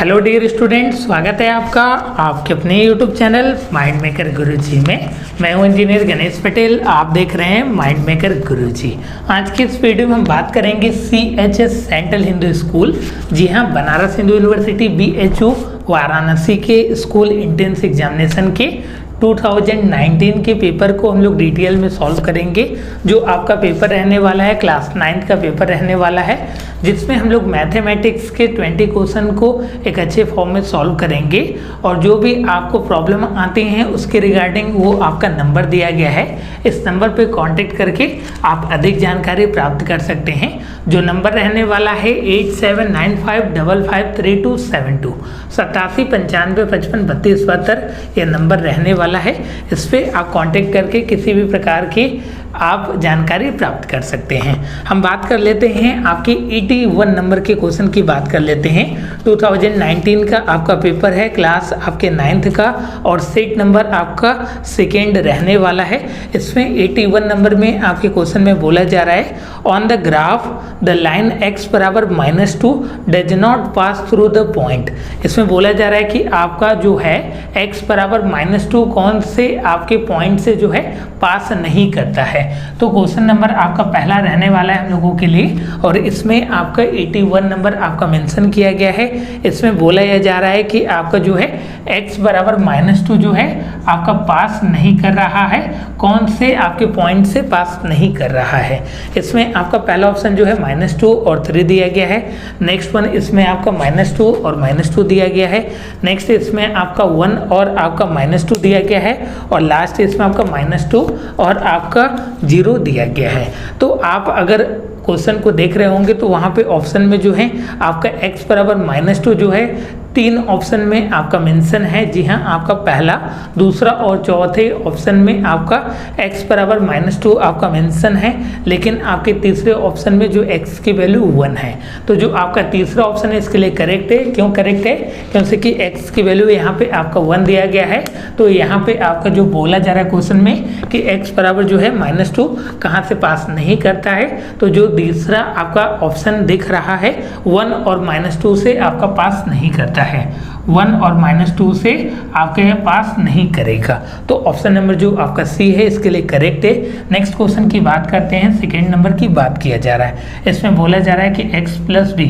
Hello dear student, स्वागत है आपका आपके अपने यूट्यूब चैनल माइंड मेकर गुरुजी में। मैं हूं इंजीनियर गणेश पटेल। आप देख रहे हैं माइंड मेकर गुरुजी। आज की इस वीडियो में हम बात करेंगे CHS सेंट्रल हिंदू स्कूल, जी हां, बनारस हिंदू यूनिवर्सिटी BHU वाराणसी के स्कूल एंट्रेंस एग्जामिनेशन के 2019 के पेपर को हम लोग डिटेल में सॉल्व करेंगे। जो आपका पेपर रहने वाला है क्लास 9th का पेपर रहने वाला है, जिसमें हम लोग मैथमेटिक्स के 20 क्वेश्चन को एक अच्छे फॉर्म में सॉल्व करेंगे। और जो भी आपको प्रॉब्लम आती हैं उसके रिगार्डिंग वो आपका नंबर दिया गया है, इस नंबर पे कांटेक्ट करके आप अधिक जानकारी प्राप्त कर सकते हैं। जो नंबर रहने वाला है 8795553272 8795553272 ये नंबर रहने वाला है। इस पर आप कांटेक्ट करके किसी भी प्रकार की आप जानकारी प्राप्त कर सकते हैं। हम बात कर लेते हैं आपके 81 नंबर के क्वेश्चन की बात कर लेते हैं। 2019 का आपका पेपर है, क्लास आपके 9th का, और सेट नंबर आपका सेकेंड रहने वाला है। इसमें 81 नंबर में आपके क्वेश्चन में बोला जा रहा है, on the graph the line x बराबर -2 does not pass through the point. इसमें बोला जा रहा है कि आपका जो है x बराबर -2 कौन से आपके पॉइंट से जो है पास नहीं करता है। तो क्वेश्चन नंबर आपका पहला रहने वाला है हम लोगों के लिए, और इसमें आपका 81 नंबर आपका मेंशन किया गया है। इसमें बोला यह जा रहा है कि आपका जो है x बराबर -2 जो है आपका पास नहीं कर रहा है, कौन से आपके पॉइंट से पास नहीं कर रहा है। इसमें आपका पहला ऑप्शन जो है -2 और 3 दिया गया है। नेक्स्ट वन इसमें आपका -2 और -2 दिया गया है। नेक्स्ट इसमें आपका 1 और आपका -2 दिया गया है, और लास्ट इसमें आपका -2 और आपका 0 दिया गया है। तो आप अगर क्वेश्चन को देख रहे होंगे तो वहाँ पे ऑप्शन में जो है आपका x बराबर -2 जो है 3 ऑप्शन में आपका मेंशन है। जी हाँ, आपका पहला, दूसरा और चौथे ऑप्शन में आपका x बराबर -2 आपका मेंशन है, लेकिन आपके तीसरे ऑप्शन में जो x की वैल्यू 1 है। तो जो आपका तीसरा ऑप्शन है इसके लिए करेक्ट है। क्यों करेक्ट है? क्योंकि x की वैल्यू यहाँ पे आपका 1 दिया गया है। तो यहाँ पे आपका जो बोला जा रहा है क्वेश्चन में कि x बराबर जो है -2 कहाँ से पास नहीं करता है, तो जो तीसरा आपका ऑप्शन दिख रहा है 1 और -2 से आपका पास नहीं करता है। 1 और -2 से आपके पास नहीं करेगा। तो ऑप्शन नंबर जो आपका C है इसके लिए करेक्ट है। नेक्स्ट क्वेश्चन की बात करते हैं। सेकेंड नंबर की बात किया जा रहा है। इसमें बोला जा रहा है कि x + b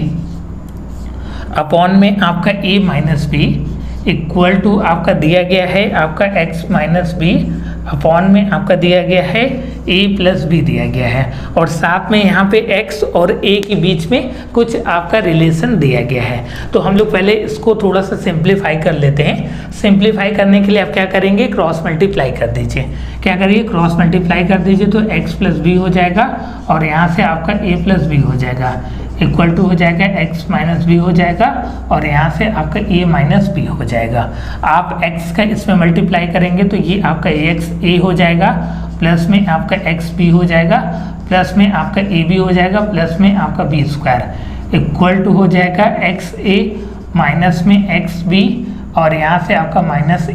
अपॉन में आपका a - b इक्वल टू आपका दिया गया है आपका x - b अपॉन में आपका दिया गया है a + b दिया गया है, और साथ में यहाँ पे x और a के बीच में कुछ आपका रिलेशन दिया गया है। तो हम लोग पहले इसको थोड़ा सा सिंप्लीफाई कर लेते हैं। सिंप्लीफाई करने के लिए आप क्या करेंगे, क्रॉस मल्टीप्लाई कर दीजिए। क्या करिए, क्रॉस मल्टीप्लाई कर दीजिए, तो x + b हो जाएगा, और यहाँ से आपका a + b हो जाएगा, इक्वल टू हो जाएगा x - b हो जाएगा, और यहाँ से आपका a - b हो जाएगा। आप x का इसमें मल्टीप्लाई करेंगे तो ये आपका ax a हो जाएगा, प्लस में आपका x b हो जाएगा, प्लस में आपका a b हो जाएगा, प्लस में आपका b स्क्वायर इक्वल टू हो जाएगा x a माइनस में x b, और यहाँ से आपका -ab,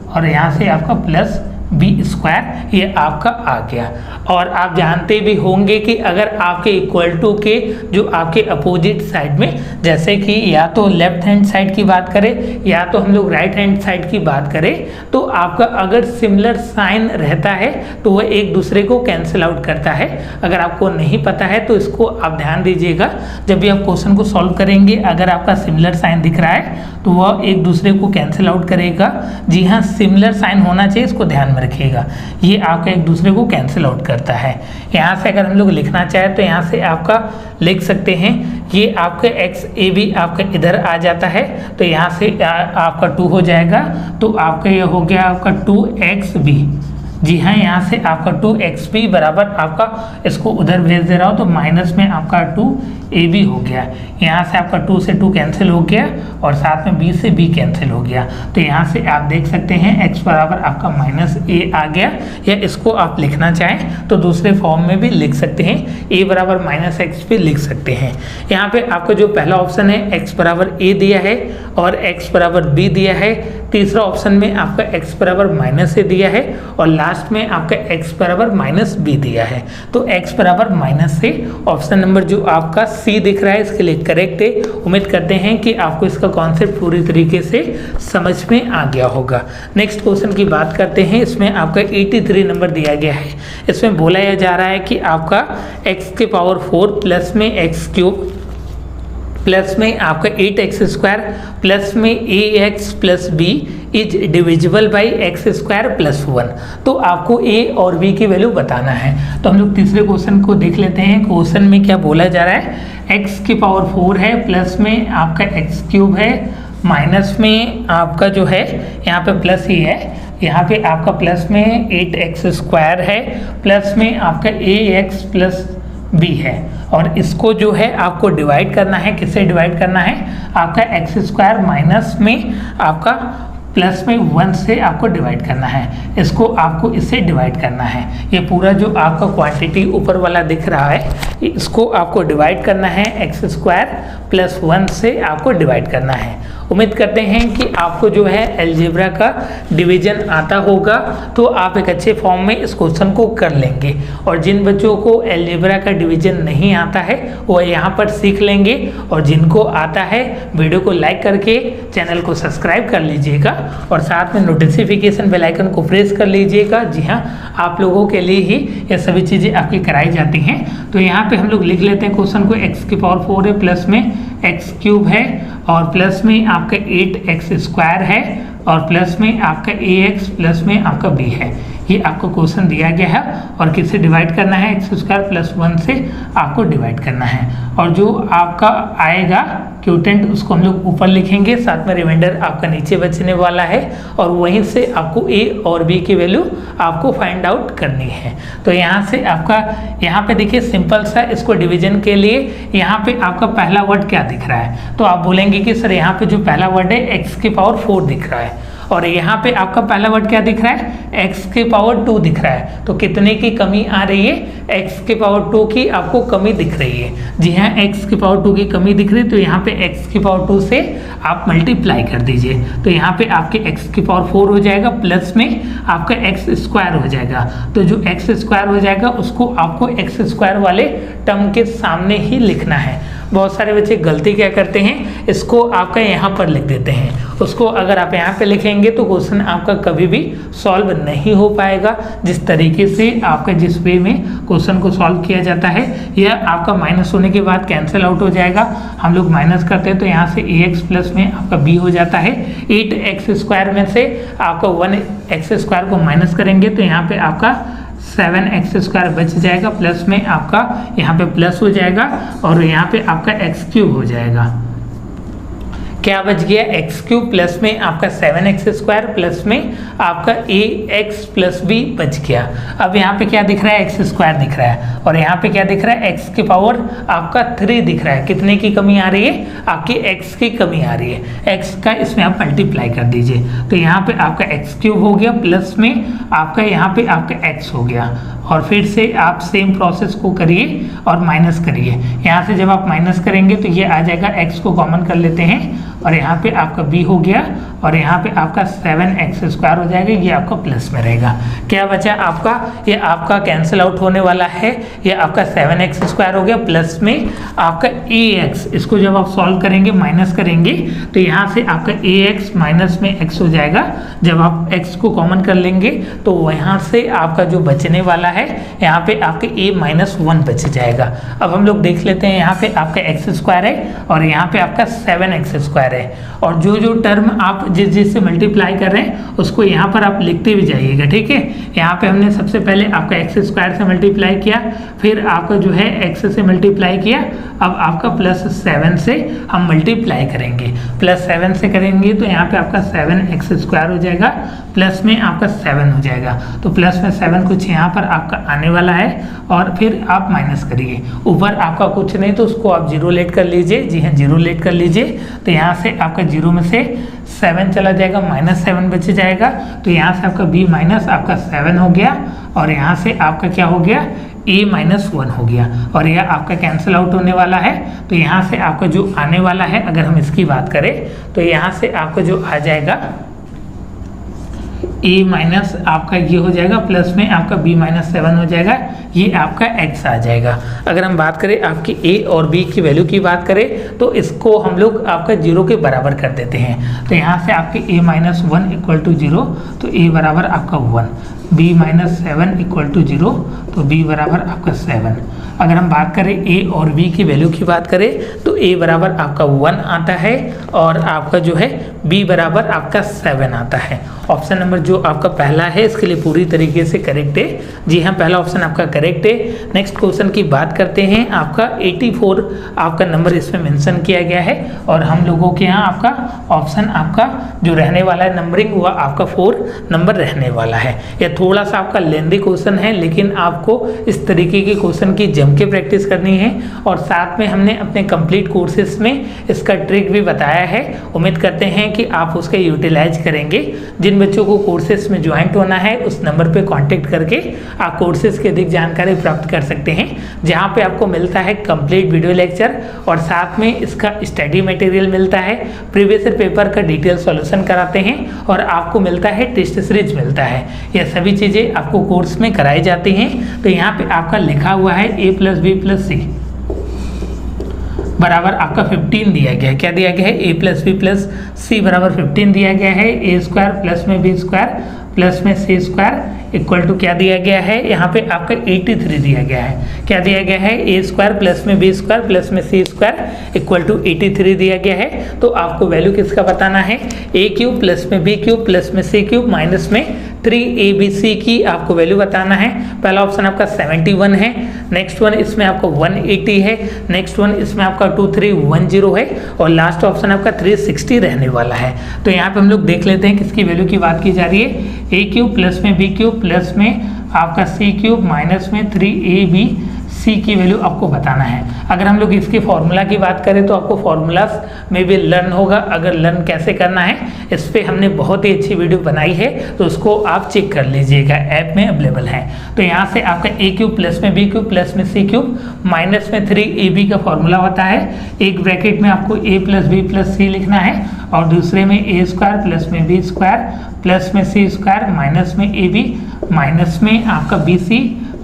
और यहाँ से आपका प्लस b स्क्वायर, ये आपका आ गया। और आप जानते भी होंगे कि अगर आपके इक्वल टू के जो आपके अपोजिट साइड में, जैसे कि या तो लेफ्ट हैंड साइड की बात करें या तो हम लोग राइट हैंड साइड की बात करें, तो आपका अगर सिमिलर साइन रहता है तो वह एक दूसरे को कैंसिल आउट करता है। अगर आपको नहीं पता है तो इसको आप ध्यान दीजिएगा, जब भी आप क्वेश्चन को सॉल्व करेंगे अगर आपका सिमिलर साइन दिख रहा है तो वह एक दूसरे को कैंसिल आउट करेगा। जी हाँ, सिमिलर साइन होना चाहिए, इसको ध्यान में रखिएगा। ये आपका एक दूसरे को कैंसिल आउट करता है। यहाँ से अगर हम लोग लिखना चाहें तो यहाँ से आपका लिख सकते हैं, ये आपका x a b आपका इधर आ जाता है, तो यहाँ से आपका 2 हो जाएगा, तो आपका ये हो गया आपका 2xb। जी हाँ, यहाँ से आपका 2xb बराबर आपका, इसको उधर भेज दे रहा हूँ, तो माइनस में आपका 2ab हो गया। यहाँ से आपका 2 से 2 कैंसिल हो गया, और साथ में b से b कैंसिल हो गया। तो यहाँ से आप देख सकते हैं x बराबर आपका -a आ गया, या इसको आप लिखना चाहें तो दूसरे फॉर्म में भी लिख सकते हैं, a बराबर -x भी लिख सकते हैं। यहाँ पे आपका जो पहला ऑप्शन है x बराबर a दिया है और x बराबर b दिया है, तीसरा ऑप्शन में आपका x बराबर -a दिया है और लास्ट में आपका x बराबर -b दिया है। तो x बराबर -a ऑप्शन नंबर जो आपका C दिख रहा है इसके लिए करेक्ट है। उम्मीद करते हैं कि आपको इसका कॉन्सेप्ट पूरी तरीके से समझ में आ गया होगा। नेक्स्ट क्वेश्चन की बात करते हैं। इसमें आपका 83 नंबर दिया गया है। इसमें बोला जा रहा है कि आपका x के पावर 4 प्लस में x³ प्लस में आपका 8x² प्लस में ax plus b is divisible by x² plus 1। तो आपको a और b की वैल्यू बताना है। तो हम लोग तीसरे क्वेश्चन को देख लेते हैं। क्वेश्चन में क्या बोला जा रहा है, x की पावर 4 है, प्लस में आपका x³ है, माइनस में आपका जो है यहाँ पे प्लस ही है, यहाँ पे आपका प्लस में 8x² है, प्लस में आपका ax प्लस b है और इसको जो है आपको डिवाइड करना है। किससे डिवाइड करना है, आपका x² माइनस में आपका प्लस में 1 से आपको डिवाइड करना है। इसको आपको इससे डिवाइड करना है। ये पूरा जो आपका क्वांटिटी ऊपर वाला दिख रहा है इसको आपको डिवाइड करना है, x² प्लस 1 से आपको डिवाइड करना है। उम्मीद करते हैं कि आपको जो है अलजेब्रा का डिवीजन आता होगा, तो आप एक अच्छे फॉर्म में इस क्वेश्चन को कर लेंगे। और जिन बच्चों को अलजेब्रा का डिवीजन नहीं आता है वो यहाँ पर सीख लेंगे, और जिनको आता है वीडियो को लाइक करके चैनल को सब्सक्राइब कर लीजिएगा और साथ में नोटिफिकेशन बेल आइकन को प्रेस कर लीजिएगा। जी हाँ, आप लोगों के लिए ही ये सभी चीज़ें आपकी कराई जाती हैं। तो यहाँ पे हम लोग लिख लेते हैं क्वेश्चन को, x की पावर 4 है, प्लस में x³ है और प्लस में आपका 8x² है और प्लस में आपका ax प्लस में आपका b है। ये आपको क्वेश्चन दिया गया है और किससे डिवाइड करना है, x² प्लस 1 से आपको डिवाइड करना है। और जो आपका आएगा क्यूटेंट उसको हम लोग ऊपर लिखेंगे, साथ में रिमाइंडर आपका नीचे बचने वाला है और वहीं से आपको a और b की वैल्यू आपको फाइंड आउट करनी है। तो यहाँ से आपका यहाँ पे देखिए सिंपल सा इसको डिवीजन के लिए यहाँ पे आपका पहला वर्ड क्या दिख रहा है, तो आप बोलेंगे कि सर यहाँ पे जो पहला वर्ड है x की पावर 4 दिख रहा है और यहाँ पे आपका पहला वर्ड क्या दिख रहा है, x के पावर 2 दिख रहा है। तो कितने की कमी आ रही है, x के पावर 2 की आपको कमी दिख रही है। जी हाँ, x के पावर 2 की कमी दिख रही है, तो यहाँ पे x की पावर 2 से आप मल्टीप्लाई कर दीजिए। तो यहाँ पे आपके x की पावर 4 हो जाएगा, प्लस में आपका x² हो जाएगा। तो जो x² हो जाएगा उसको आपको x² वाले टर्म के सामने ही लिखना है। बहुत सारे बच्चे गलती क्या करते हैं, इसको आपका यहाँ पर लिख देते हैं। उसको अगर आप यहाँ पे लिखेंगे तो क्वेश्चन आपका कभी भी सॉल्व नहीं हो पाएगा। जिस तरीके से आपका जिस वे में क्वेश्चन को सॉल्व किया जाता है यह आपका माइनस होने के बाद कैंसिल आउट हो जाएगा। हम लोग माइनस करते हैं तो यहाँ से ax प्लस में आपका b हो जाता है। 8x² में से आपका 1x² को माइनस करेंगे तो यहाँ पे आपका 7x² बच जाएगा, प्लस में आपका यहाँ पे प्लस हो जाएगा और यहाँ पे आपका x³ हो जाएगा। क्या बच गया, x³ प्लस में आपका 7x² प्लस में आपका ax प्लस b बच गया। अब यहाँ पे क्या दिख रहा है, x² दिख रहा है और यहाँ पे क्या दिख रहा है, x की पावर आपका 3 दिख रहा है। कितने की कमी आ रही है, आपकी x की कमी आ रही है। x का इसमें आप मल्टीप्लाई कर दीजिए तो यहाँ पे आपका x³ हो गया, प्लस में आपका यहाँ पे आपका x हो गया। और फिर से आप सेम प्रोसेस को करिए और माइनस करिए। यहाँ से जब आप माइनस करेंगे तो ये आ जाएगा, x को कॉमन कर लेते हैं और यहाँ पे आपका b हो गया और यहाँ पे आपका 7x² हो जाएगा, ये आपका प्लस में रहेगा। क्या बचा आपका, ये आपका कैंसिल आउट होने वाला है। ये आपका 7x² हो गया, प्लस में आपका ax, इसको जब आप सॉल्व करेंगे माइनस करेंगे तो यहाँ से आपका ax माइनस में x हो जाएगा। जब आप x को कॉमन कर लेंगे तो यहाँ से आपका जो बचने वाला है यहाँ पे आपके a-1 बच जाएगा। अब हम लोग देख लेते हैं, यहाँ पे आपका x² है और यहाँ पे आपका 7x² है और जो जो टर्म आप जिस से मल्टीप्लाई कर रहे हैं उसको यहाँ पर आप लिखते भी जाइएगा, ठीक है। यहाँ पे हमने सबसे पहले आपका x² से मल्टीप्लाई किया, फिर आपका जो है x से मल्टीप्लाई किया, अब आपका +7 से हम मल्टीप्लाई करेंगे। +7 से करेंगे तो यहाँ पे आपका 7x² हो जाएगा, प्लस में आपका 7 हो जाएगा। तो प्लस में 7 कुछ यहाँ पर आपका आने वाला है और फिर आप माइनस करिए। ऊपर आपका कुछ नहीं तो उसको आप 0 लेट कर लीजिए। जी हाँ, 0 लेट कर लीजिए तो यहाँ से आपका 0 में से 7 चला जाएगा, -7 बच जाएगा। तो यहाँ से आपका b माइनस आपका 7 हो गया और यहाँ से आपका क्या हो गया, a-1 हो गया और यह आपका कैंसिल आउट होने वाला है। तो यहाँ से आपका जो आने वाला है, अगर हम इसकी बात करें तो यहाँ से आपका जो आ जाएगा ए माइनस आपका ये हो जाएगा, प्लस में आपका बी माइनस 7 हो जाएगा, ये आपका एक्स आ जाएगा। अगर हम बात करें आपकी ए और बी की वैल्यू की बात करें तो इसको हम लोग आपका 0 के बराबर कर देते हैं। तो यहाँ से आपके ए माइनस 1 इक्वल टू 0, तो ए बराबर आपका 1, बी माइनस 7 इक्वल टू 0, तो बी बराबर आपका 7। अगर हम बात करें ए और बी की वैल्यू की बात करें तो ए बराबर आपका 1 आता है और आपका जो है बी बराबर आपका 7 आता है। ऑप्शन नंबर जो आपका पहला है इसके लिए पूरी तरीके से करेक्ट है। जी हाँ, पहला ऑप्शन आपका करेक्ट है। नेक्स्ट क्वेश्चन की बात करते हैं। आपका 84 आपका नंबर इसमें मेंशन किया गया है और हम लोगों के यहाँ आपका ऑप्शन आपका जो रहने वाला है नंबरिंग हुआ आपका 4 नंबर रहने वाला है। यह थोड़ा सा आपका लेंदी क्वेश्चन है, लेकिन आपको इस तरीके के क्वेश्चन की जम के प्रैक्टिस करनी है और साथ में हमने अपने कंप्लीट कोर्सेज में इसका ट्रिक भी बताया है। उम्मीद करते हैं कि आप उसका यूटिलाइज करेंगे। जिन बच्चों को कोर्सेज में ज्वाइंट होना है उस नंबर पे कांटेक्ट करके आप कोर्सेज की अधिक जानकारी प्राप्त कर सकते हैं, जहां पे आपको मिलता है कंप्लीट वीडियो लेक्चर और साथ में इसका स्टडी मटेरियल मिलता है, प्रीवियस ईयर पेपर का डिटेल सॉल्यूशन कराते हैं और आपको मिलता है टेस्ट सीरीज मिलता है। यह सभी चीज़ें आपको कोर्स में कराई जाती हैं। तो यहाँ पे आपका लिखा हुआ है a प्लस बी प्लस सी बराबर आपका 15 दिया गया है। क्या दिया गया है? a प्लस बी प्लस सी बराबर 15 दिया गया है। ए स्क्वायर प्लस में बी स्क्वायर प्लस में सी स्क्वायर इक्वल टू क्या दिया गया है? यहाँ पे आपका 83 दिया गया है। क्या दिया गया है? ए स्क्वायर प्लस में बी स्क्वायर प्लस में सी स्क्वायर इक्वल टू 83 दिया गया है। तो आपको वैल्यू किसका बताना है? ए क्यूब प्लस में बी क्यूब प्लस में सी क्यूब माइनस में 3abc की आपको वैल्यू बताना है। पहला ऑप्शन आपका 71 है, नेक्स्ट वन इसमें आपका 180 है, नेक्स्ट वन इसमें आपका 2310 है और लास्ट ऑप्शन आपका 360 रहने वाला है। तो यहाँ पे हम लोग देख लेते हैं किसकी वैल्यू की बात की जा रही है। ए क्यूब प्लस में बी क्यूब प्लस में आपका सी क्यूब माइनस में 3abc की वैल्यू आपको बताना है। अगर हम लोग इसके फॉर्मूला की बात करें तो आपको फॉर्मूलाज में भी लर्न होगा। अगर लर्न कैसे करना है इस पर हमने बहुत ही अच्छी वीडियो बनाई है, तो उसको आप चेक कर लीजिएगा, ऐप में अवेलेबल है। तो यहाँ से आपका ए क्यूब प्लस में बी क्यूब प्लस में सी क्यूब माइनस में 3ab का फॉर्मूला होता है। एक ब्रैकेट में आपको a प्लस बी प्लस सी लिखना है और दूसरे में ए स्क्वायर प्लस में बी स्क्वायर प्लस में सी स्क्वायर माइनस में ए बी माइनस में आपका बी सी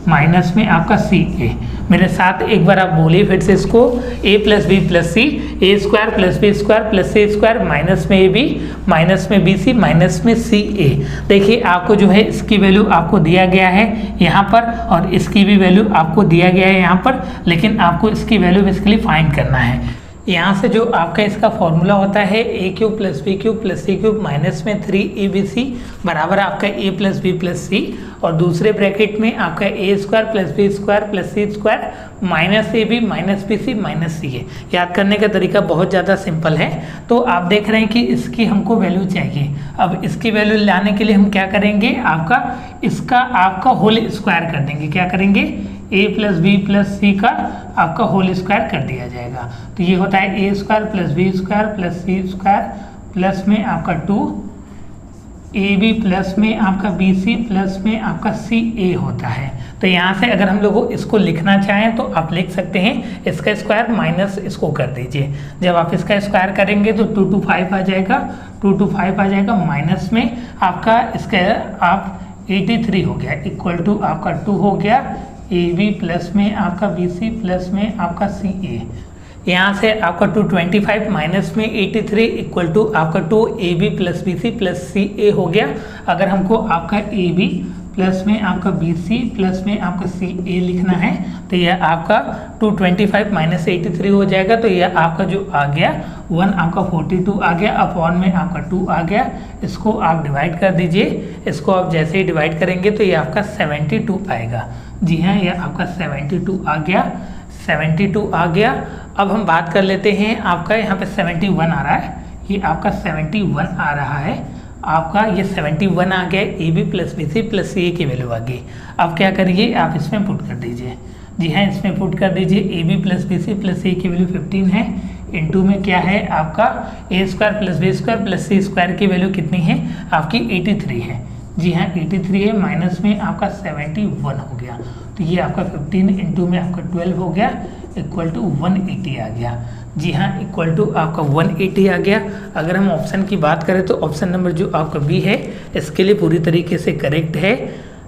माइनस में आपका सी ए। मेरे साथ एक बार आप बोलिए फिर से इसको, a plus B plus C, A square plus B square plus C square minus में ए बी माइनस में बी सी माइनस में सी ए। देखिए आपको जो है इसकी वैल्यू आपको दिया गया है यहाँ पर और इसकी भी वैल्यू आपको दिया गया है यहाँ पर, लेकिन आपको इसकी वैल्यू बेसिकली फाइंड करना है। यहाँ से जो आपका इसका फॉर्मूला होता है A cube plus B cube plus C cube minus में 3abc बराबर आपका a plus B plus C और दूसरे ब्रैकेट में आपका A square plus B square plus C square minus A B minus B C minus C है। याद करने का तरीका बहुत ज़्यादा सिंपल है। तो आप देख रहे हैं कि इसकी हमको वैल्यू चाहिए। अब इसकी वैल्यू लाने के लिए हम क्या करेंगे? इसका आपका होल स्क्वायर कर देंगे। क्या करेंगे? a प्लस बी प्लस सी का आपका होल स्क्वायर कर दिया जाएगा। तो ये होता है A square plus B square plus C square plus में आपका 2ab प्लस में आपका bc प्लस में आपका ca होता है। तो यहाँ से अगर हम लोग इसको लिखना चाहें तो आप लिख सकते हैं इसका स्क्वायर माइनस इसको कर दीजिए। जब आप इसका स्क्वायर करेंगे तो 2 to 5 आ जाएगा, 2 to 5 आ जाएगा माइनस में आपका इसका आप 83 हो गया इक्वल टू आपका 2 हो गया ab प्लस में आपका bc प्लस में आपका ca। यहाँ से आपका 225 माइनस में 83 इक्वल टू आपका 2ab plus bc plus ca हो गया। अगर हमको आपका ab प्लस में आपका bc प्लस में आपका ca लिखना है तो यह आपका 225 माइनस 83 हो जाएगा। तो यह आपका जो आ गया 1 आपका 42 आ गया, अपॉन में आपका 2 आ गया। इसको आप डिवाइड कर दीजिए। इसको आप जैसे ही डिवाइड करेंगे तो ये आपका 72 आएगा। जी हाँ, यह आपका 72 आ गया, 72 आ गया। अब हम बात कर लेते हैं, आपका यहाँ पे 71 आ रहा है, ये आपका 71 आ रहा है। आपका ये 71 आ गया, A B plus B C plus C A की वैल्यू आ गई। अब क्या करिए? आप इसमें पुट कर दीजिए। जी हाँ, इसमें पुट कर दीजिए। A B plus B C plus C A की वैल्यू 15 है, इनटू में क्या है आपका A square plus B square plus C square की वैल्यू कितनी है? आपकी 83 है। जी हाँ, 83 है, माइनस में आपका 71 हो गया। तो ये आपका 15 इंटू में आपका 12 हो गया इक्वल टू 180 आ गया। जी हाँ, इक्वल टू आपका 180 आ गया। अगर हम ऑप्शन की बात करें तो ऑप्शन नंबर जो आपका बी है इसके लिए पूरी तरीके से करेक्ट है,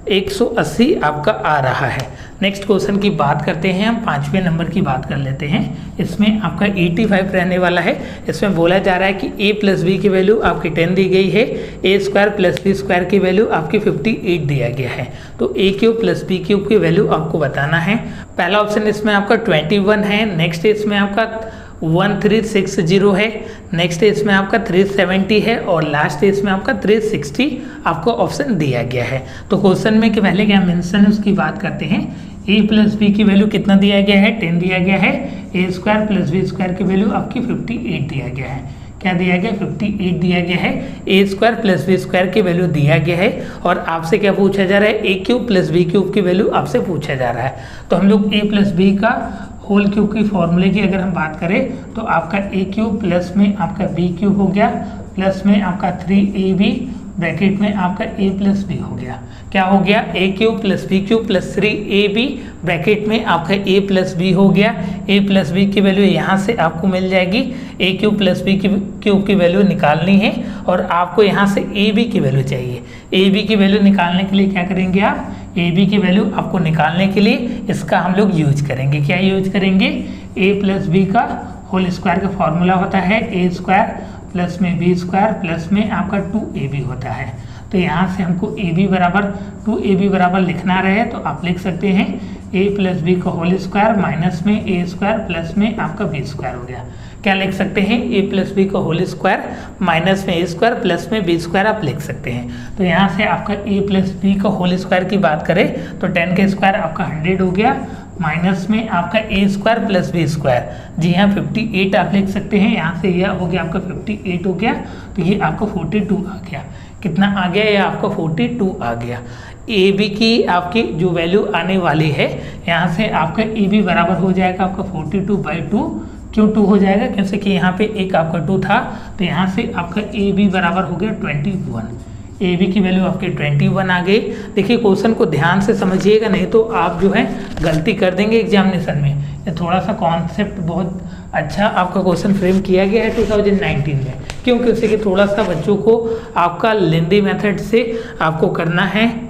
180 आपका आ रहा है। नेक्स्ट क्वेश्चन की बात करते हैं, हम 5वें नंबर की बात कर लेते हैं। इसमें आपका 85 रहने वाला है। इसमें बोला जा रहा है कि a प्लस बी की वैल्यू आपकी 10 दी गई है, a square plus B square की वैल्यू आपकी 58 दिया गया है। तो a cube plus B cube की वैल्यू आपको बताना है। पहला ऑप्शन इसमें आपका 21 है, नेक्स्ट इसमें आपका 1360 है, नेक्स्ट इसमें आपका 370 है और लास्ट इसमें आपका 360 आपको ऑप्शन दिया गया है। तो क्वेश्चन में कि पहले क्या मेंशन है उसकी बात करते हैं। a प्लस बी की वैल्यू कितना दिया गया है, 10 दिया गया है। a square plus B square की वैल्यू आपकी 58 दिया गया है। क्या दिया गया, 58 दिया गया है। a square plus B square की वैल्यू दिया गया है और आपसे क्या पूछा जा रहा है, a cube plus B cube की वैल्यू आपसे पूछा जा रहा है। तो हम लोग a प्लस बी का होल क्यूब की फॉर्मूले की अगर हम बात करें तो आपका a क्यूब प्लस में आपका b क्यूब हो गया, प्लस में आपका 3ab ब्रैकेट में आपका a प्लस बी हो गया। क्या हो गया, a cube plus B cube plus 3ab bracket में आपका a प्लस बी हो गया। a प्लस बी की वैल्यू यहाँ से आपको मिल जाएगी, a cube plus B cube की वैल्यू निकालनी है और आपको यहाँ से ab की वैल्यू चाहिए। ab की वैल्यू निकालने के लिए क्या करेंगे आप, ab की वैल्यू आपको निकालने के लिए इसका हम लोग यूज करेंगे। क्या यूज करेंगे, a प्लस बी का होल स्क्वायर का फॉर्मूला होता है a स्क्वायर प्लस में बी स्क्वायर प्लस में आपका 2ab होता है। तो यहाँ से हमको ab बराबर 2ab बराबर लिखना रहे तो आप लिख सकते हैं a प्लस बी का होल स्क्वायर माइनस में a स्क्वायर प्लस में आपका b स्क्वायर हो गया। क्या लिख सकते हैं, a प्लस बी का होल स्क्वायर माइनस में a स्क्वायर प्लस में b स्क्वायर आप लिख सकते हैं। तो यहाँ से आपका a प्लस बी का होल स्क्वायर की बात करें तो 10 का स्क्वायर आपका 100 हो गया, माइनस में आपका a square plus B square, जी हाँ 58 आप लिख सकते हैं। यहाँ से यह हो गया आपका 58 हो गया, तो ये आपका 42 आ गया। कितना आ गया, ये आपका 42 आ गया। ए बी की आपकी जो वैल्यू आने वाली है, यहाँ से आपका ए बी बराबर हो जाएगा आपका 42/2। क्यों 2 हो जाएगा, क्योंकि कि यहाँ पे एक आपका 2 था, तो यहाँ से आपका ए बी बराबर हो गया 21। ए बी की वैल्यू आपकी 21 आ गई। देखिए क्वेश्चन को ध्यान से समझिएगा, नहीं तो आप जो है गलती कर देंगे एग्जामिनेशन में। ये थोड़ा सा कॉन्सेप्ट बहुत अच्छा आपका क्वेश्चन फ्रेम किया गया है 2019 में, क्योंकि उससे कि थोड़ा सा बच्चों को आपका लेंदी मेथड से आपको करना है।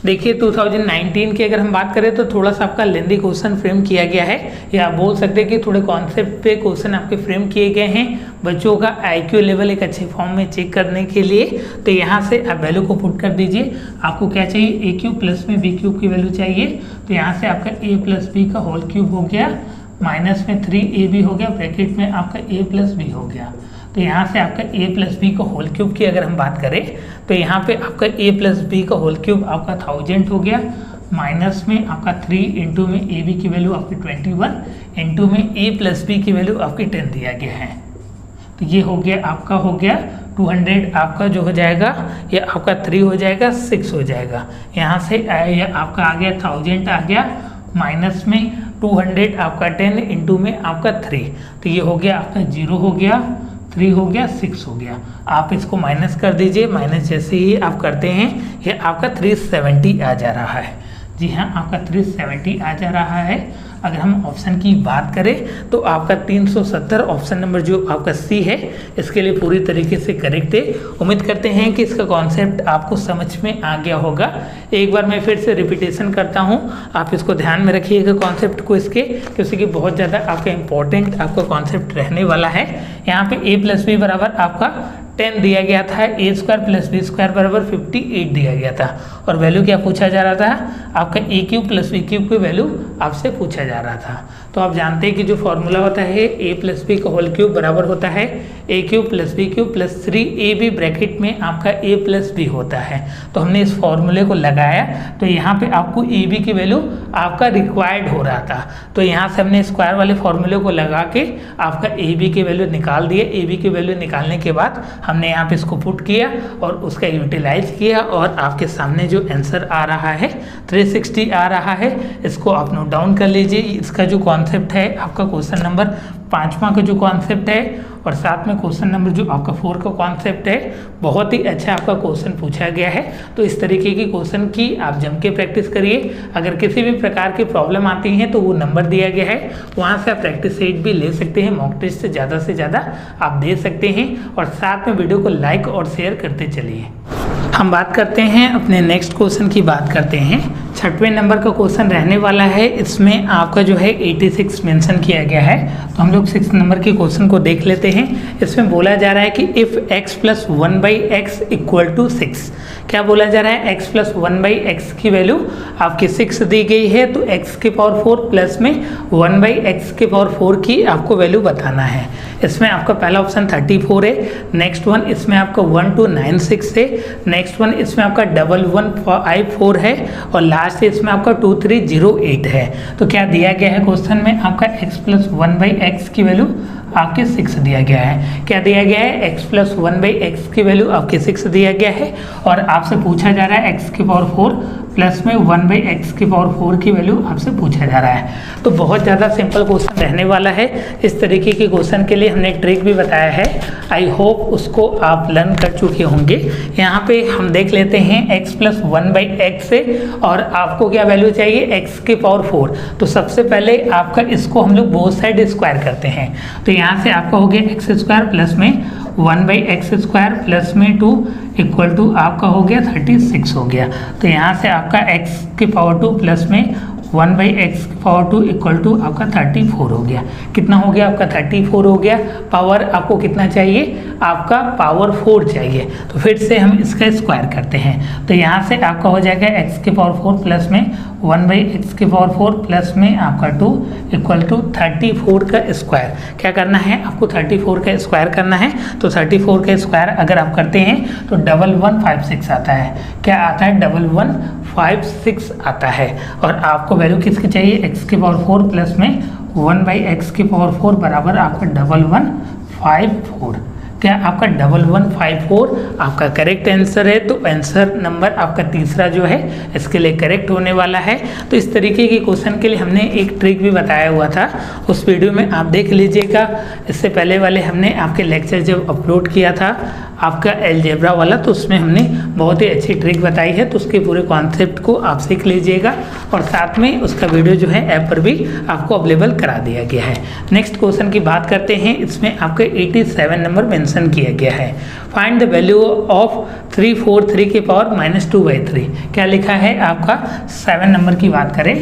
देखिए 2019 की अगर हम बात करें तो थोड़ा सा आपका लेंदी क्वेश्चन फ्रेम किया गया है, या आप बोल सकते हैं कि थोड़े कॉन्सेप्ट पे क्वेश्चन आपके फ्रेम किए गए हैं बच्चों का आईक्यू लेवल एक अच्छे फॉर्म में चेक करने के लिए। तो यहाँ से आप वैल्यू को पुट कर दीजिए। आपको क्या चाहिए, ए क्यूब प्लस में बी क्यूब की वैल्यू चाहिए। तो यहाँ से आपका ए प्लस बी का होल क्यूब हो गया, माइनस में 3ab हो गया, ब्रैकेट में आपका a प्लस बी हो गया। तो यहाँ से आपका a प्लस बी का होल क्यूब की अगर हम बात करें तो यहाँ पे आपका a प्लस बी का होल क्यूब आपका 1000 हो गया, माइनस में आपका 3 इंटू में ए बी की वैल्यू आपकी 21 इंटू में a प्लस बी की वैल्यू आपकी 10 दिया गया है। तो ये हो गया आपका हो गया 200 आपका जो हो जाएगा, ये आपका 3 हो जाएगा 6 हो जाएगा। यहाँ से आपका आ गया 1000 आ गया, माइनस में 200 आपका 10 इंटू में आपका 3, तो ये हो गया आपका 0 हो गया, 3 हो गया, 6 हो गया। आप इसको माइनस कर दीजिए, माइनस जैसे ही आप करते हैं ये आपका 370 आ जा रहा है। जी हाँ, आपका 370 आ जा रहा है। अगर हम ऑप्शन की बात करें तो आपका 370 ऑप्शन नंबर जो आपका सी है इसके लिए पूरी तरीके से करेक्ट है। उम्मीद करते हैं कि इसका कॉन्सेप्ट आपको समझ में आ गया होगा। एक बार मैं फिर से रिपीटेशन करता हूं, आप इसको ध्यान में रखिएगा कॉन्सेप्ट को इसके, क्योंकि बहुत ज़्यादा आपका इंपॉर्टेंट आपका कॉन्सेप्ट रहने वाला है। यहाँ पे a प्लस बी बराबर आपका 10 दिया गया था, a square plus B square बराबर 58 दिया गया था, और वैल्यू क्या पूछा जा रहा था, आपका a cube plus B cube की वैल्यू आपसे पूछा जा रहा था। तो आप जानते हैं कि जो फॉर्मूला होता है a प्लस बी का होल क्यूब बराबर होता है a cube plus B cube plus 3ab bracket में आपका a प्लस बी होता है। तो हमने इस फॉर्मूले को लगाया, तो यहाँ पे आपको ab की वैल्यू आपका रिक्वायर्ड हो रहा था, तो यहाँ से हमने स्क्वायर वाले फॉर्मूले को लगा के आपका ab की वैल्यू निकाल दिए। ab की वैल्यू निकालने के बाद हमने यहाँ पे इसको पुट किया और उसका यूटिलाइज किया, और आपके सामने जो आंसर आ रहा है 360 आ रहा है। इसको आप नोट डाउन कर लीजिए। इसका जो कॉन्सेप्ट कॉन्सेप्ट है आपका क्वेश्चन नंबर 5वां का जो कॉन्सेप्ट है, और साथ में क्वेश्चन नंबर जो आपका 4 का कॉन्सेप्ट है, बहुत ही अच्छा आपका क्वेश्चन पूछा गया है। तो इस तरीके की क्वेश्चन की आप जम के प्रैक्टिस करिए। अगर किसी भी प्रकार की प्रॉब्लम आती है तो वो नंबर दिया गया है, वहाँ से आप प्रैक्टिस सेट भी ले सकते हैं, मॉक टेस्ट से ज़्यादा आप दे सकते हैं। और साथ में वीडियो को लाइक और शेयर करते चलिए। हम बात करते हैं अपने नेक्स्ट क्वेश्चन की बात करते हैं। 6वें नंबर का क्वेश्चन रहने वाला है। इसमें आपका जो है 86 मेंशन किया गया है। तो हम लोग 6 नंबर के क्वेश्चन को देख लेते हैं। इसमें बोला जा रहा है कि if x plus 1/x equal to 6, क्या बोला जा रहा है, x प्लस 1/x की वैल्यू आपकी 6 दी गई है, तो x के पावर 4 प्लस में 1/x के पावर 4 की आपको वैल्यू बताना है। इसमें आपका पहला ऑप्शन 34 है, नेक्स्ट वन इसमें आपका 1296 है, नेक्स्ट वन इसमें आपका 1154 है, और लास्ट इसमें आपका 2308 है। तो क्या दिया गया है क्वेश्चन में, आपका x प्लस 1/x की वैल्यू आपके 6 दिया गया है। क्या दिया गया है, x प्लस 1/x की वैल्यू आपके 6 दिया गया है, और आपसे पूछा जा रहा है x के पावर 4 प्लस में 1/x के पावर 4 की वैल्यू आपसे पूछा जा रहा है। तो बहुत ज़्यादा सिंपल क्वेश्चन रहने वाला है। इस तरीके के क्वेश्चन के लिए हमने ट्रिक भी बताया है, आई होप उसको आप लर्न कर चुके होंगे। यहाँ पे हम देख लेते हैं x प्लस 1/x से, और आपको क्या वैल्यू चाहिए, x के पावर 4। तो सबसे पहले आपका इसको हम लोग बोथ साइड स्क्वायर करते हैं। तो यहाँ से आपका हो गया x स्क्वायर प्लस में 1/x स्क्वायर प्लस में 2 इक्वल टू आपका हो गया 36 हो गया। तो यहाँ से आपका x के पावर 2 प्लस में 1/x के पावर 2 इक्वल टू आपका 34 हो गया। कितना हो गया आपका 34 हो गया। पावर आपको कितना चाहिए, आपका पावर 4 चाहिए। तो फिर से हम इसका स्क्वायर करते हैं। तो यहाँ से आपका हो जाएगा x के पावर 4 प्लस में 1/x के पावर 4 प्लस में आपका 2 इक्वल टू 34 का स्क्वायर। क्या करना है आपको, 34 का स्क्वायर करना है। तो 34 का स्क्वायर अगर आप करते हैं तो 1156 आता है। क्या आता है, 1156 आता है। और आपको वैल्यू किसकी चाहिए, x के पावर 4 प्लस में 1/x के पावर 4 बराबर आपका 1154। क्या आपका 1154 आपका करेक्ट आंसर है। तो आंसर नंबर आपका तीसरा जो है इसके लिए करेक्ट होने वाला है। तो इस तरीके के क्वेश्चन के लिए हमने एक ट्रिक भी बताया हुआ था, उस वीडियो में आप देख लीजिएगा। इससे पहले वाले हमने आपके लेक्चर जब अपलोड किया था आपका अलजेब्रा वाला, तो उसमें हमने बहुत ही अच्छी ट्रिक बताई है। तो उसके पूरे कॉन्सेप्ट को आप सीख लीजिएगा, और साथ में उसका वीडियो जो है ऐप पर भी आपको अवेलेबल करा दिया गया है। नेक्स्ट क्वेश्चन की बात करते हैं। इसमें आपका 87 नंबर मेंशन किया गया है। फाइंड द वैल्यू ऑफ 343 के पावर -2/3। क्या लिखा है आपका 7 नंबर की बात करें,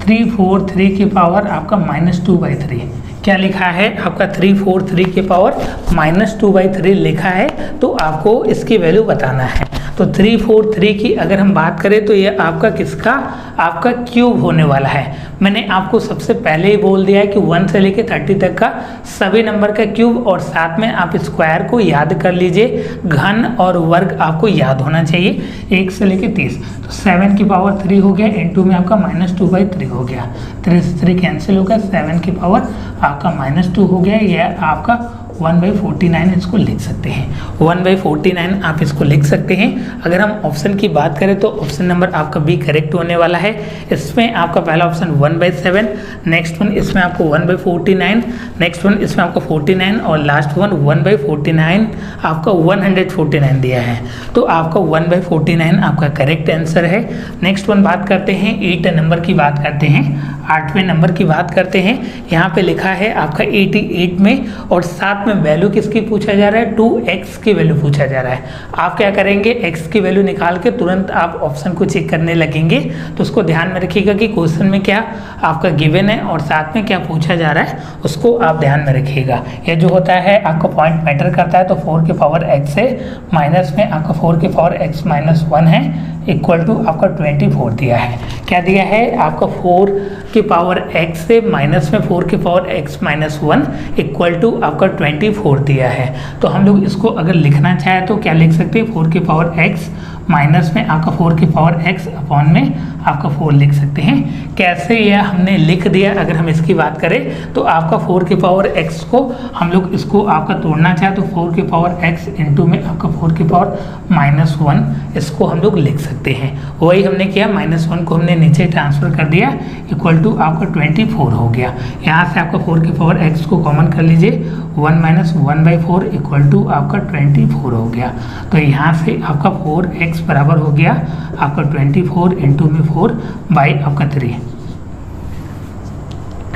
343 के पावर आपका -2/3। क्या लिखा है आपका 343 के पावर -2/3 लिखा है। तो आपको इसकी वैल्यू बताना है। तो 343 की अगर हम बात करें तो ये आपका किसका, आपका क्यूब होने वाला है। मैंने आपको सबसे पहले ही बोल दिया है कि 1 से लेकर 30 तक का सभी नंबर का क्यूब, और साथ में आप स्क्वायर को याद कर लीजिए, घन और वर्ग आपको याद होना चाहिए 1 से लेकर 30। तो 7 की पावर 3 हो गया, इनटू में आपका -2/3 हो गया, 3 से 3 कैंसिल हो गया, 7 की पावर आपका -2 हो गया। यह आपका 1/49 इसको लिख सकते हैं, 1/49 आप इसको लिख सकते हैं। अगर हम ऑप्शन की बात करें तो ऑप्शन नंबर आपका बी करेक्ट होने वाला है। इसमें आपका पहला ऑप्शन 1/7, नेक्स्ट वन इसमें आपको 1/49, नेक्स्ट वन इसमें आपको 49, और लास्ट वन 1/49 आपका 149 दिया है। तो आपका 1/49 आपका करेक्ट आंसर है। नेक्स्ट वन बात करते हैं 8 नंबर की बात करते हैं, 8वें नंबर की बात करते हैं। यहाँ पे लिखा है आपका 88 में, और साथ में वैल्यू किसकी पूछा जा रहा है, 2x की वैल्यू पूछा जा रहा है। आप क्या करेंगे, x की वैल्यू निकाल के तुरंत आप ऑप्शन को चेक करने लगेंगे। तो उसको ध्यान में रखिएगा कि क्वेश्चन में क्या आपका गिवन है और साथ में क्या पूछा जा रहा है, उसको आप ध्यान में रखिएगा। यह जो होता है आपका पॉइंट मैटर करता है। तो 4 के पावर x है, माइनस में आपका 4 के पावर x -1 है, इक्वल टू आपका 24 दिया है। क्या दिया है आपका 4 के पावर x से माइनस में 4 के पावर x -1 इक्वल टू आपका 24 दिया है। तो हम लोग इसको अगर लिखना चाहे तो क्या लिख सकते हैं, 4 के पावर x माइनस में आपका 4 के पावर x अपॉन में आपका 4 लिख सकते हैं। कैसे यह हमने लिख दिया, अगर हम इसकी बात करें तो आपका 4 की पावर x को हम लोग इसको आपका तोड़ना चाहे तो 4 की पावर x इंटू में आपका 4 की पावर -1 इसको हम लोग लिख सकते हैं। वही हमने किया, -1 को हमने नीचे ट्रांसफर कर दिया, इक्वल टू आपका 24 हो गया। यहाँ से आपका 4 की पावर x को कॉमन कर लीजिए, 1 - 1/4 इक्वल टू आपका 24 हो गया। तो यहाँ से आपका 4x बराबर हो गया आपका 24 इंटू में 4 बाई आपका 3।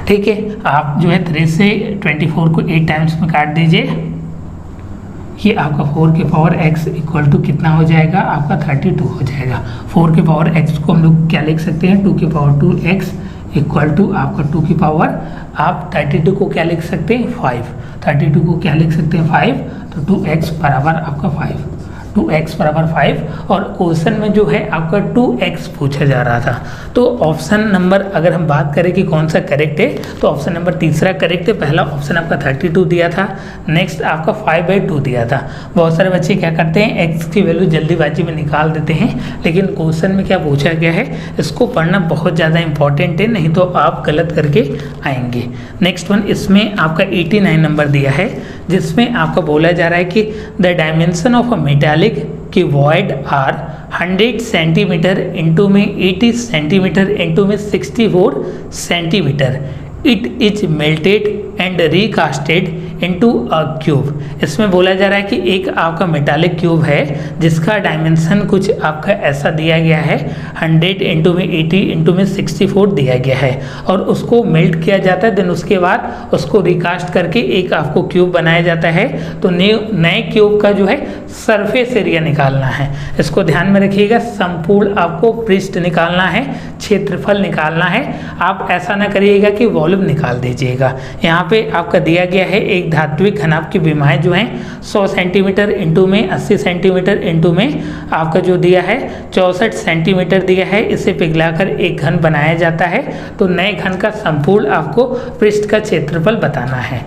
ठीक है, आप जो है 3 से 24 को 8 टाइम्स में काट दीजिए। ये आपका 4 की पावर x इक्वल टू कितना हो जाएगा, आपका 32 हो जाएगा। 4 की पावर x को हम लोग क्या लिख सकते हैं, 2 की पावर 2x इक्वल टू आपका 2 की पावर आप 32 को क्या लिख सकते हैं, 5। 32 को क्या लिख सकते हैं, 5। तो 2x बराबर आपका 5, 2x बराबर 5। और क्वेश्चन में जो है आपका 2x पूछा जा रहा था। तो ऑप्शन नंबर अगर हम बात करें कि कौन सा करेक्ट है, तो ऑप्शन नंबर तीसरा करेक्ट है। पहला ऑप्शन आपका 32 दिया था, नेक्स्ट आपका 5/2 दिया था। बहुत सारे बच्चे क्या करते हैं, x की वैल्यू जल्दीबाजी में निकाल देते हैं, लेकिन क्वेश्चन में क्या पूछा गया है इसको पढ़ना बहुत ज़्यादा इंपॉर्टेंट है, नहीं तो आप गलत करके आएंगे। नेक्स्ट वन, इसमें आपका 89 नंबर दिया है, जिसमें आपका बोला जा रहा है कि the dimension of a metallic cuboid are 100 centimetre into में 80 सेंटीमीटर इंटू में 64 centimetre. It is melted and recasted into a cube. इसमें बोला जा रहा है कि एक आपका मेटालिक क्यूब है जिसका डायमेंशन कुछ आपका ऐसा दिया गया है, 100 इंटू में 80 इंटू में 64 दिया गया है, और उसको मेल्ट किया जाता है। देन उसके बाद उसको रिकास्ट करके एक आपको क्यूब बनाया जाता है। तो नए क्यूब का जो है सरफेस एरिया निकालना है। इसको ध्यान में रखिएगा, संपूर्ण आपको पृष्ठ निकालना है, क्षेत्रफल निकालना है। आप ऐसा ना करिएगा कि वॉल्यूम निकाल दीजिएगा। यहाँ पे आपका दिया गया है एक धात्विक घनाभ की विमाएँ जो हैं 100 सेंटीमीटर इंटू में 80 सेंटीमीटर इंटू में आपका जो दिया है 64 सेंटीमीटर दिया है। इसे पिघलाकर एक घन बनाया जाता है। तो नए घन का संपूर्ण आपको पृष्ठ का क्षेत्रफल बताना है।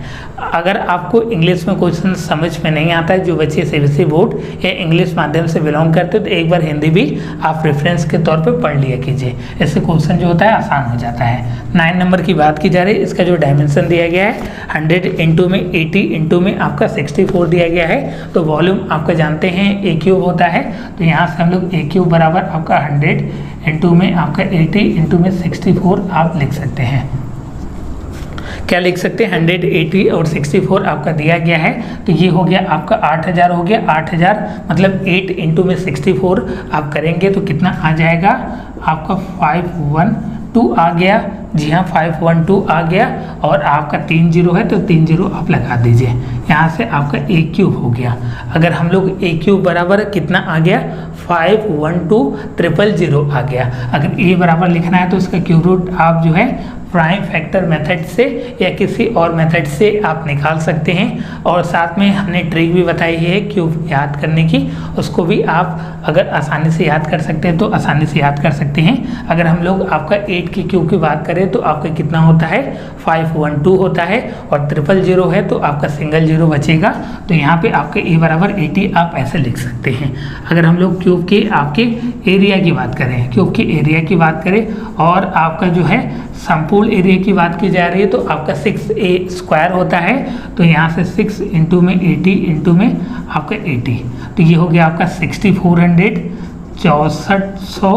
अगर आपको इंग्लिश में क्वेश्चन समझ में नहीं आता है, जो बच्चे सीबीएसई बोर्ड या इंग्लिश माध्यम से बिलोंग करते हैं, तो एक बार हिंदी भी आप रेफरेंस के तौर पे पढ़ लिया कीजिए। इससे क्वेश्चन जो होता है आसान हो जाता है। 9 नंबर की बात की जा रही है, इसका जो डायमेंशन दिया गया है 100 इंटू में 80 इंटू में आपका 64 दिया गया है। तो वॉल्यूम आपका जानते हैं ए क्यूब होता है, तो यहाँ से हम लोग ए क्यूब बराबर आपका 100 इंटू में आपका 80 इंटू में 64 आप लिख सकते हैं। क्या लिख सकते हैं, 100, 80 और 64 आपका दिया गया है। तो ये हो गया आपका 8000 हो गया। 8000 मतलब 8 इंटू में 64 आप करेंगे तो कितना आ जाएगा आपका 512 आ गया। जी हाँ, 512 आ गया। और आपका 3 0 है तो 3 0 आप लगा दीजिए। यहाँ से आपका ए क्यूब हो गया। अगर हम लोग ए क्यूब बराबर कितना आ गया, 512000 आ गया। अगर ए बराबर लिखना है तो इसका क्यूब रूट आप जो है प्राइम फैक्टर मेथड से या किसी और मेथड से आप निकाल सकते हैं। और साथ में हमने ट्रिक भी बताई है क्यूब याद करने की, उसको भी आप अगर आसानी से याद कर सकते हैं तो आसानी से याद कर सकते हैं। अगर हम लोग आपका 8 की क्यूब की बात करें तो आपका कितना होता है, 512 होता है। और 000 है तो आपका सिंगल 0 बचेगा। तो यहाँ पे आपके ए बराबर 80 आप ऐसे लिख सकते हैं। अगर हम लोग क्यूब के आपके एरिया की बात करें, क्यूब के एरिया की बात करें और आपका जो है संपूर्ण एरिया की बात की जा रही है, तो आपका 6a² होता है। तो यहाँ से 6 इंटू में 80 इंटू में आपका 80, तो ये हो गया आपका 6400, 6400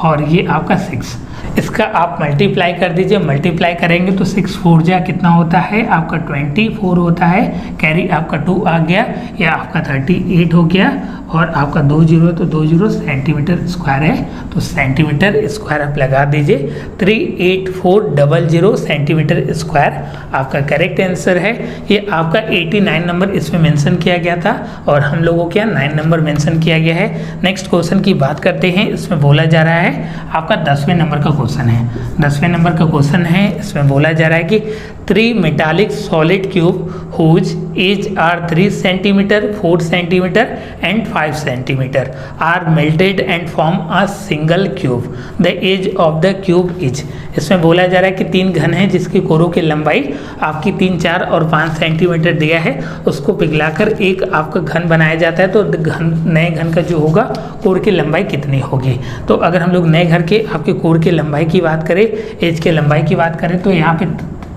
और ये आपका 6। इसका आप मल्टीप्लाई कर दीजिए। मल्टीप्लाई करेंगे तो 6 4 जा कितना होता है आपका 24 होता है। कैरी आपका 2 आ गया, या आपका 38 हो गया। और आपका 2 0 है तो 2 0 सेंटीमीटर स्क्वायर है, तो सेंटीमीटर स्क्वायर आप लगा दीजिए। 38400 सेंटीमीटर स्क्वायर आपका करेक्ट आंसर है। ये आपका 89 नंबर इसमें मेंशन किया गया था और हम लोगों के 9 नंबर मेंशन किया गया है। नेक्स्ट क्वेश्चन की बात करते हैं। इसमें बोला जा रहा है आपका 10वें नंबर का क्वेश्चन है। 10वें नंबर का क्वेश्चन है, इसमें बोला जा रहा है कि 3 metallic solid cube whose edge are 3 centimeter, 4 centimeter and 5 centimeter are melted and form a single cube. The edge of the cube is, इसमें बोला जा रहा है कि 3 घन है जिसकी कोरों की लंबाई आपकी 3, 4 और 5 सेंटीमीटर दिया है, उसको पिघलाकर एक आपका घन बनाया जाता है। तो घन, नए घन का जो होगा कोर की लंबाई कितनी होगी। तो अगर हम लोग नए घर के आपके कोर की लंबाई की बात करें, एज के लंबाई की बात करें, तो यहाँ पे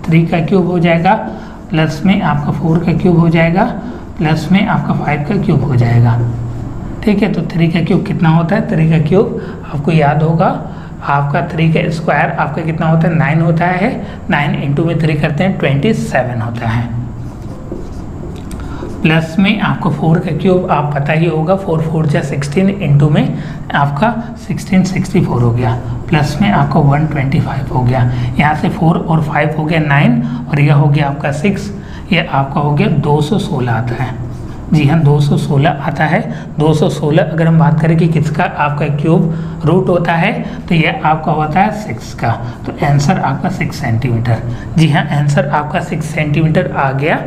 3 का क्यूब हो जाएगा, प्लस में आपका 4 का क्यूब हो जाएगा, प्लस में आपका 5 का क्यूब हो जाएगा। ठीक है, तो 3 का क्यूब कितना होता है? 3 का क्यूब आपको याद होगा, आपका 3 का स्क्वायर आपका कितना होता है? 9 होता है। 9 इंटू में 3 करते हैं 27 होता है। प्लस में आपको 4 का क्यूब आप पता ही होगा, 4 4 जा 16 इंटू में आपका 16 64 हो गया, प्लस में आपका 125 हो गया। यहाँ से 4 और 5 हो गया 9 और यह हो गया आपका 6, यह आपका हो गया 216 आता है। जी हाँ, 216 आता है। 216 अगर हम बात करें कि किसका आपका क्यूब रूट होता है, तो यह आपका होता है 6 का। तो आंसर आपका 6 सेंटीमीटर। जी हाँ, आंसर आपका 6 सेंटीमीटर आ गया।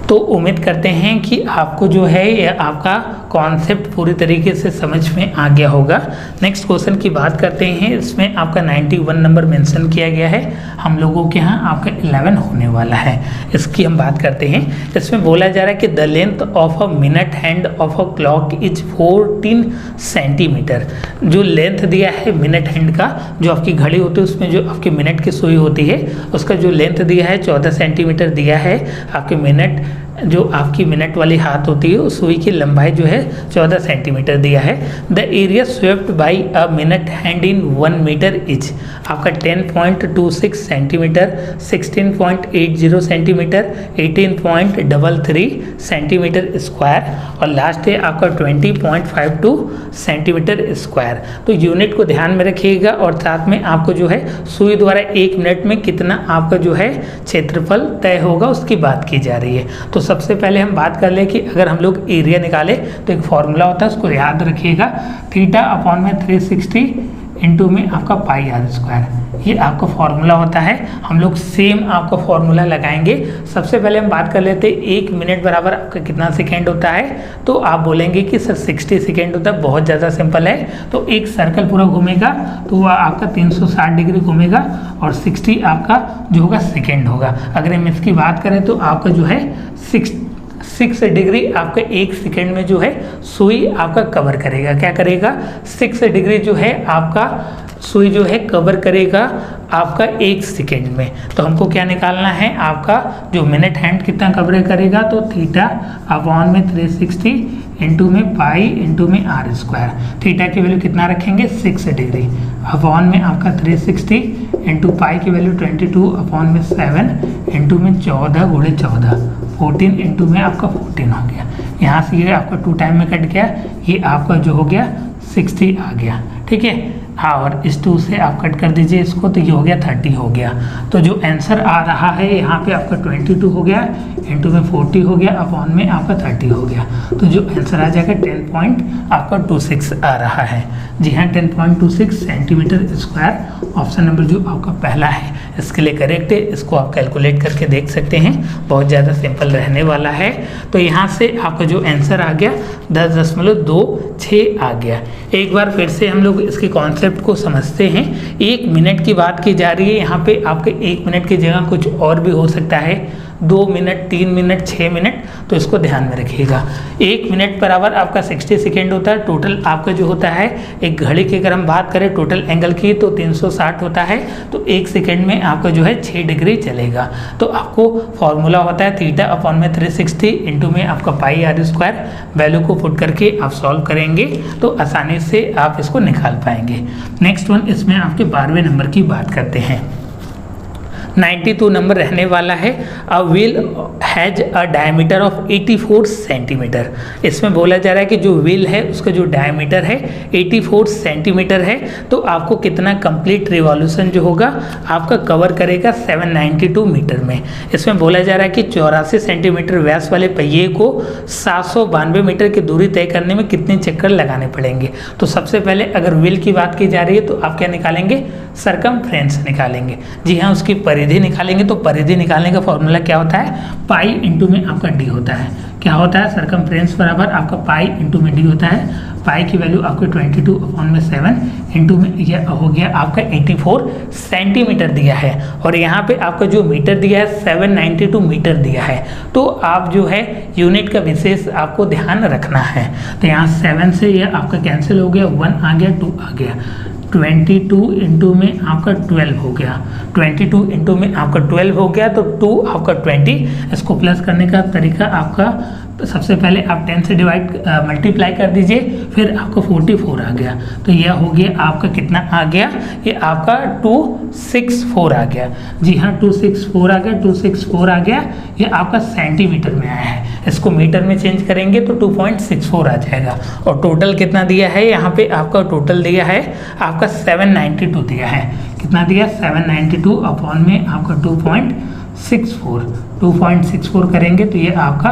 तो उम्मीद करते हैं कि आपको जो है यह आपका कॉन्सेप्ट पूरी तरीके से समझ में आ गया होगा। नेक्स्ट क्वेश्चन की बात करते हैं। इसमें आपका 91 नंबर मेंशन किया गया है, हम लोगों के यहाँ आपका 11 होने वाला है। इसकी हम बात करते हैं। इसमें बोला जा रहा है कि the length of a minute hand of a clock is 14 centimetre. जो लेंथ दिया है मिनट हैंड का, जो आपकी घड़ी होती है उसमें जो आपकी मिनट की सुई होती है, उसका जो लेंथ दिया है 14 सेंटीमीटर दिया है। आपके मिनट, जो आपकी मिनट वाली हाथ होती है उस सुई की लंबाई जो है 14 सेंटीमीटर दिया है। The area swept by a minute hand in 1 metre is आपका 10.26 सेंटीमीटर, 16.80 सेंटीमीटर, 18.33 सेंटीमीटर स्क्वायर और लास्ट है आपका 20.52 सेंटीमीटर स्क्वायर। तो यूनिट को ध्यान में रखिएगा और साथ में आपको जो है सुई द्वारा 1 मिनट में कितना आपका जो है क्षेत्रफल तय होगा उसकी बात की जा रही है। तो सबसे पहले हम बात कर ले कि अगर हम लोग एरिया निकाले तो एक फॉर्मूला होता है, उसको याद रखिएगा, थीटा अपॉन में 360 इंटू में आपका पाई आर स्क्वायर, ये आपका फॉर्मूला होता है। हम लोग सेम आपका फॉर्मूला लगाएंगे। सबसे पहले हम बात कर लेते हैं 1 मिनट बराबर आपका कितना सेकेंड होता है। तो आप बोलेंगे कि सर 60 सेकेंड होता है, बहुत ज़्यादा सिंपल है। तो एक सर्कल पूरा घूमेगा तो वह आपका 360 डिग्री घूमेगा और 60 आपका जो होगा सेकेंड होगा। अगर हम इसकी बात करें तो आपका जो है 6 डिग्री आपका 1 सेकेंड में जो है सुई आपका कवर करेगा। क्या करेगा? 6 डिग्री जो है आपका सुई जो है कवर करेगा आपका 1 सेकेंड में। तो हमको क्या निकालना है? आपका जो मिनट हैंड कितना कवर करेगा, तो थीटा अपॉन में 360 इंटू में पाई इंटू में आर स्क्वायर। थीटा की वैल्यू कितना रखेंगे? 6 डिग्री अपॉन में आपका 360 इंटू पाई की वैल्यू 22 अपॉन में 7 इंटू में 14 गुणे 14, 14 इंटू में आपका 14 हो गया। यहाँ से ये आपका 2 टाइम में कट गया, ये आपका जो हो गया 60 आ गया। ठीक है, हाँ, और इस 2 से आप कट कर दीजिए इसको, तो ये हो गया 30 हो गया। तो जो आंसर आ रहा है यहाँ पे आपका 22 हो गया, इंटू में 40 हो गया, अपॉन में आपका 30 हो गया। तो जो आंसर आ जाएगा 10.26 आ रहा है। जी हाँ, 10.26 सेंटीमीटर स्क्वायर ऑप्शन नंबर जो आपका पहला है इसके लिए करेक्ट है। इसको आप कैलकुलेट करके देख सकते हैं, बहुत ज़्यादा सिंपल रहने वाला है। तो यहाँ से आपका जो आंसर आ गया 10.26 आ गया। एक बार फिर से हम लोग इसके कॉन्सेप्ट को समझते हैं। 1 मिनट की बात की जा रही है, यहाँ पे आपके 1 मिनट की जगह कुछ और भी हो सकता है, 2 मिनट, 3 मिनट, 6 मिनट, तो इसको ध्यान में रखिएगा। 1 मिनट बराबर आपका 60 सेकेंड होता है। टोटल आपका जो होता है एक घड़ी की अगर हम बात करें टोटल एंगल की तो 360 होता है। तो 1 सेकेंड में आपका जो है 6 डिग्री चलेगा। तो आपको फॉर्मूला होता है थीटा अपॉन में 360 इंटू में आपका पाई आर स्क्वायर। वैल्यू को पुट करके आप सॉल्व करेंगे तो आसानी से आप इसको निकाल पाएंगे। नेक्स्ट वन, इसमें आपके 12वें नंबर की बात करते हैं। 92 नंबर रहने वाला है। A wheel has a diameter of 84 centimetre. इसमें बोला जा रहा है कि जो व्हील है उसका जो डायमीटर है 84 सेंटीमीटर है। तो आपको कितना कंप्लीट रिवॉल्यूशन जो होगा आपका कवर करेगा 792 मीटर में। इसमें बोला जा रहा है कि 84 सेंटीमीटर व्यास वाले पहिए को 792 मीटर की दूरी तय करने में कितने चक्कर लगाने पड़ेंगे। तो सबसे पहले अगर व्हील की बात की जा रही है तो आप क्या निकालेंगे? सरकमफ्रेंस निकालेंगे। जी हाँ, उसकी परिधि निकालेंगे तो परिधि निकालने का फॉर्मूला क्या होता है, पाई इंटू में आपका डी होता है। क्या होता है, सरकमफ्रेंस बराबर आपका पाई इंटू में डी होता है। पाई की वैल्यू आपको 22/7 इंटू में यह हो गया आपका 84 सेंटीमीटर दिया है, और यहाँ पे आपका जो मीटर दिया है 792 मीटर दिया है। तो आप जो है यूनिट का विशेष आपको ध्यान रखना है। तो यहाँ 7 से यह आपका कैंसिल हो गया, 1 आ गया, 2 आ गया, 22 इंटू में आपका 12 हो गया, 22 इंटू में आपका 12 हो गया, तो 2 आपका 20। इसको प्लस करने का तरीका आपका, तो सबसे पहले आप 10 से मल्टीप्लाई कर दीजिए, फिर आपको 44 आ गया। तो यह हो गया आपका कितना आ गया, ये आपका 264 आ गया। जी हाँ, 264 आ गया, 264 आ गया। ये आपका सेंटीमीटर में आया है। इसको मीटर में चेंज करेंगे तो 2.64 आ जाएगा। और टोटल कितना दिया है, यहाँ पे आपका टोटल दिया है आपका 792 दिया है। कितना दिया, 792 अपॉन में आपका 2.64 करेंगे तो ये आपका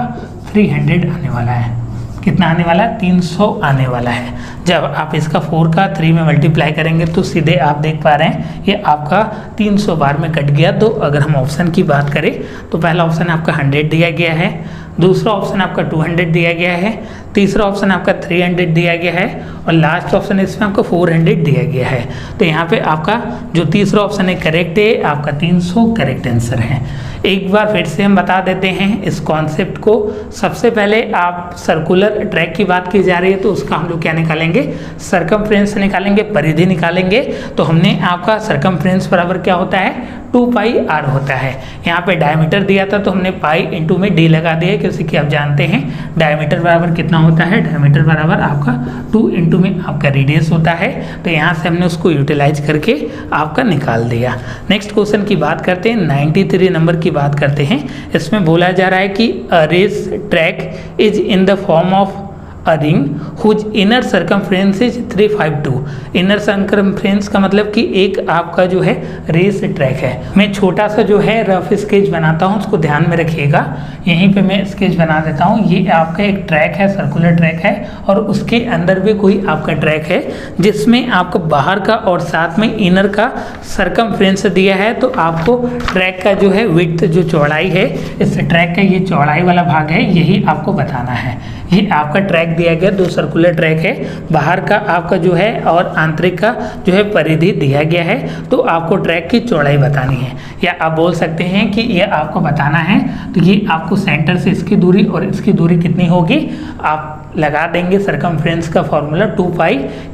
300 आने वाला है। कितना आने वाला है, 300 आने वाला है। जब आप इसका 4 का 3 में मल्टीप्लाई करेंगे तो सीधे आप देख पा रहे हैं ये आपका 300 बार में कट गया। तो अगर हम ऑप्शन की बात करें तो पहला ऑप्शन आपका 100 दिया गया है, दूसरा ऑप्शन आपका 200 दिया गया है, तीसरा ऑप्शन आपका 300 दिया गया है, और लास्ट ऑप्शन इसमें आपका 400 दिया गया है। तो यहाँ पे आपका जो तीसरा ऑप्शन है करेक्ट है, आपका 300 करेक्ट आंसर है। एक बार फिर से हम बता देते हैं इस कॉन्सेप्ट को। सबसे पहले आप सर्कुलर ट्रैक की बात की जा रही है तो उसका हम लोग क्या निकालेंगे, सरकमफ्रेंस निकालेंगे, परिधि निकालेंगे। तो हमने आपका सरकमफ्रेंस बराबर क्या होता है, 2πr होता है। यहाँ पे डायमीटर दिया था तो हमने पाई इंटू में डी लगा दिया, क्योंकि कि आप जानते हैं डायमीटर बराबर कितना होता है, डायमीटर बराबर आपका 2 इंटू में आपका रेडियस होता है। तो यहाँ से हमने उसको यूटिलाइज करके आपका निकाल दिया। नेक्स्ट क्वेश्चन की बात करते हैं, 93 नंबर की बात करते हैं। इसमें बोला जा रहा है कि a race track is in the form of a ring whose inner circumference is 352। Inner circumference का मतलब कि एक आपका जो है रेस ट्रैक है। मैं छोटा सा जो है रफ स्केच बनाता हूँ, उसको ध्यान में रखिएगा। यहीं पे मैं स्केच बना देता हूँ। ये आपका एक ट्रैक है, सर्कुलर ट्रैक है, और उसके अंदर भी कोई आपका ट्रैक है जिसमें आपको बाहर का और साथ में इनर का सर्कमफ्रेंस दिया है। तो आपको ट्रैक का जो है विड्थ, जो चौड़ाई है इस ट्रैक का, ये चौड़ाई वाला भाग है, यही आपको बताना है। ये आपका ट्रैक दिया गया, 2 सर्कुलर ट्रैक है, बाहर का आपका जो है और आंतरिक का जो है परिधि दिया गया है। तो आपको ट्रैक की चौड़ाई बतानी है, या आप बोल सकते हैं कि ये आपको बताना है। तो ये आपको सेंटर से इसकी दूरी और इसकी दूरी कितनी होगी, आप लगा देंगे सरकमफ्रेंस का फॉर्मूला 2π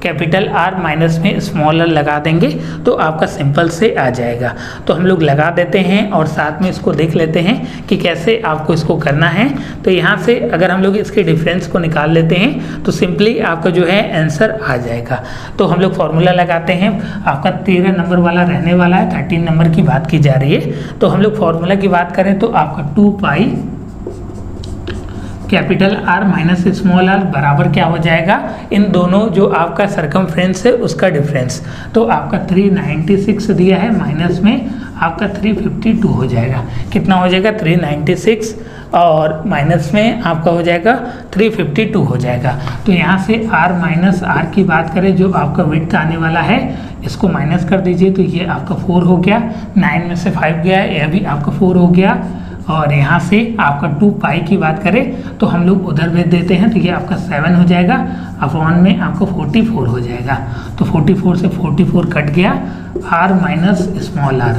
कैपिटल R माइनस में स्मॉल r लगा देंगे तो आपका सिंपल से आ जाएगा। तो हम लोग लगा देते हैं और साथ में इसको देख लेते हैं कि कैसे आपको इसको करना है। तो यहाँ से अगर हम लोग इसके डिफरेंस को निकाल लेते हैं तो सिंपली आपका जो है आंसर आ जाएगा। तो हम लोग फॉर्मूला लगाते हैं, आपका 13 नंबर वाला रहने वाला है, 13 नंबर की बात की जा रही है। तो हम लोग फॉर्मूला की बात करें तो आपका 2π capital R minus small r बराबर क्या हो जाएगा, इन दोनों जो आपका सरकमफ्रेंस है उसका डिफरेंस। तो आपका 396 दिया है, माइनस में आपका 352 हो जाएगा। कितना हो जाएगा, 396 और माइनस में आपका हो जाएगा 352 हो जाएगा। तो यहाँ से R माइनस R की बात करें, जो आपका विड्थ आने वाला है इसको माइनस कर दीजिए तो ये आपका 4 हो गया, 9 में से 5 गया, यह भी आपका 4 हो गया। और यहाँ से आपका 2π की बात करें तो हम लोग उधर भेज देते हैं तो ये आपका 7 हो जाएगा, अपॉन में आपको 44 हो जाएगा। तो 44 से 44 कट गया, R माइनस स्मॉल r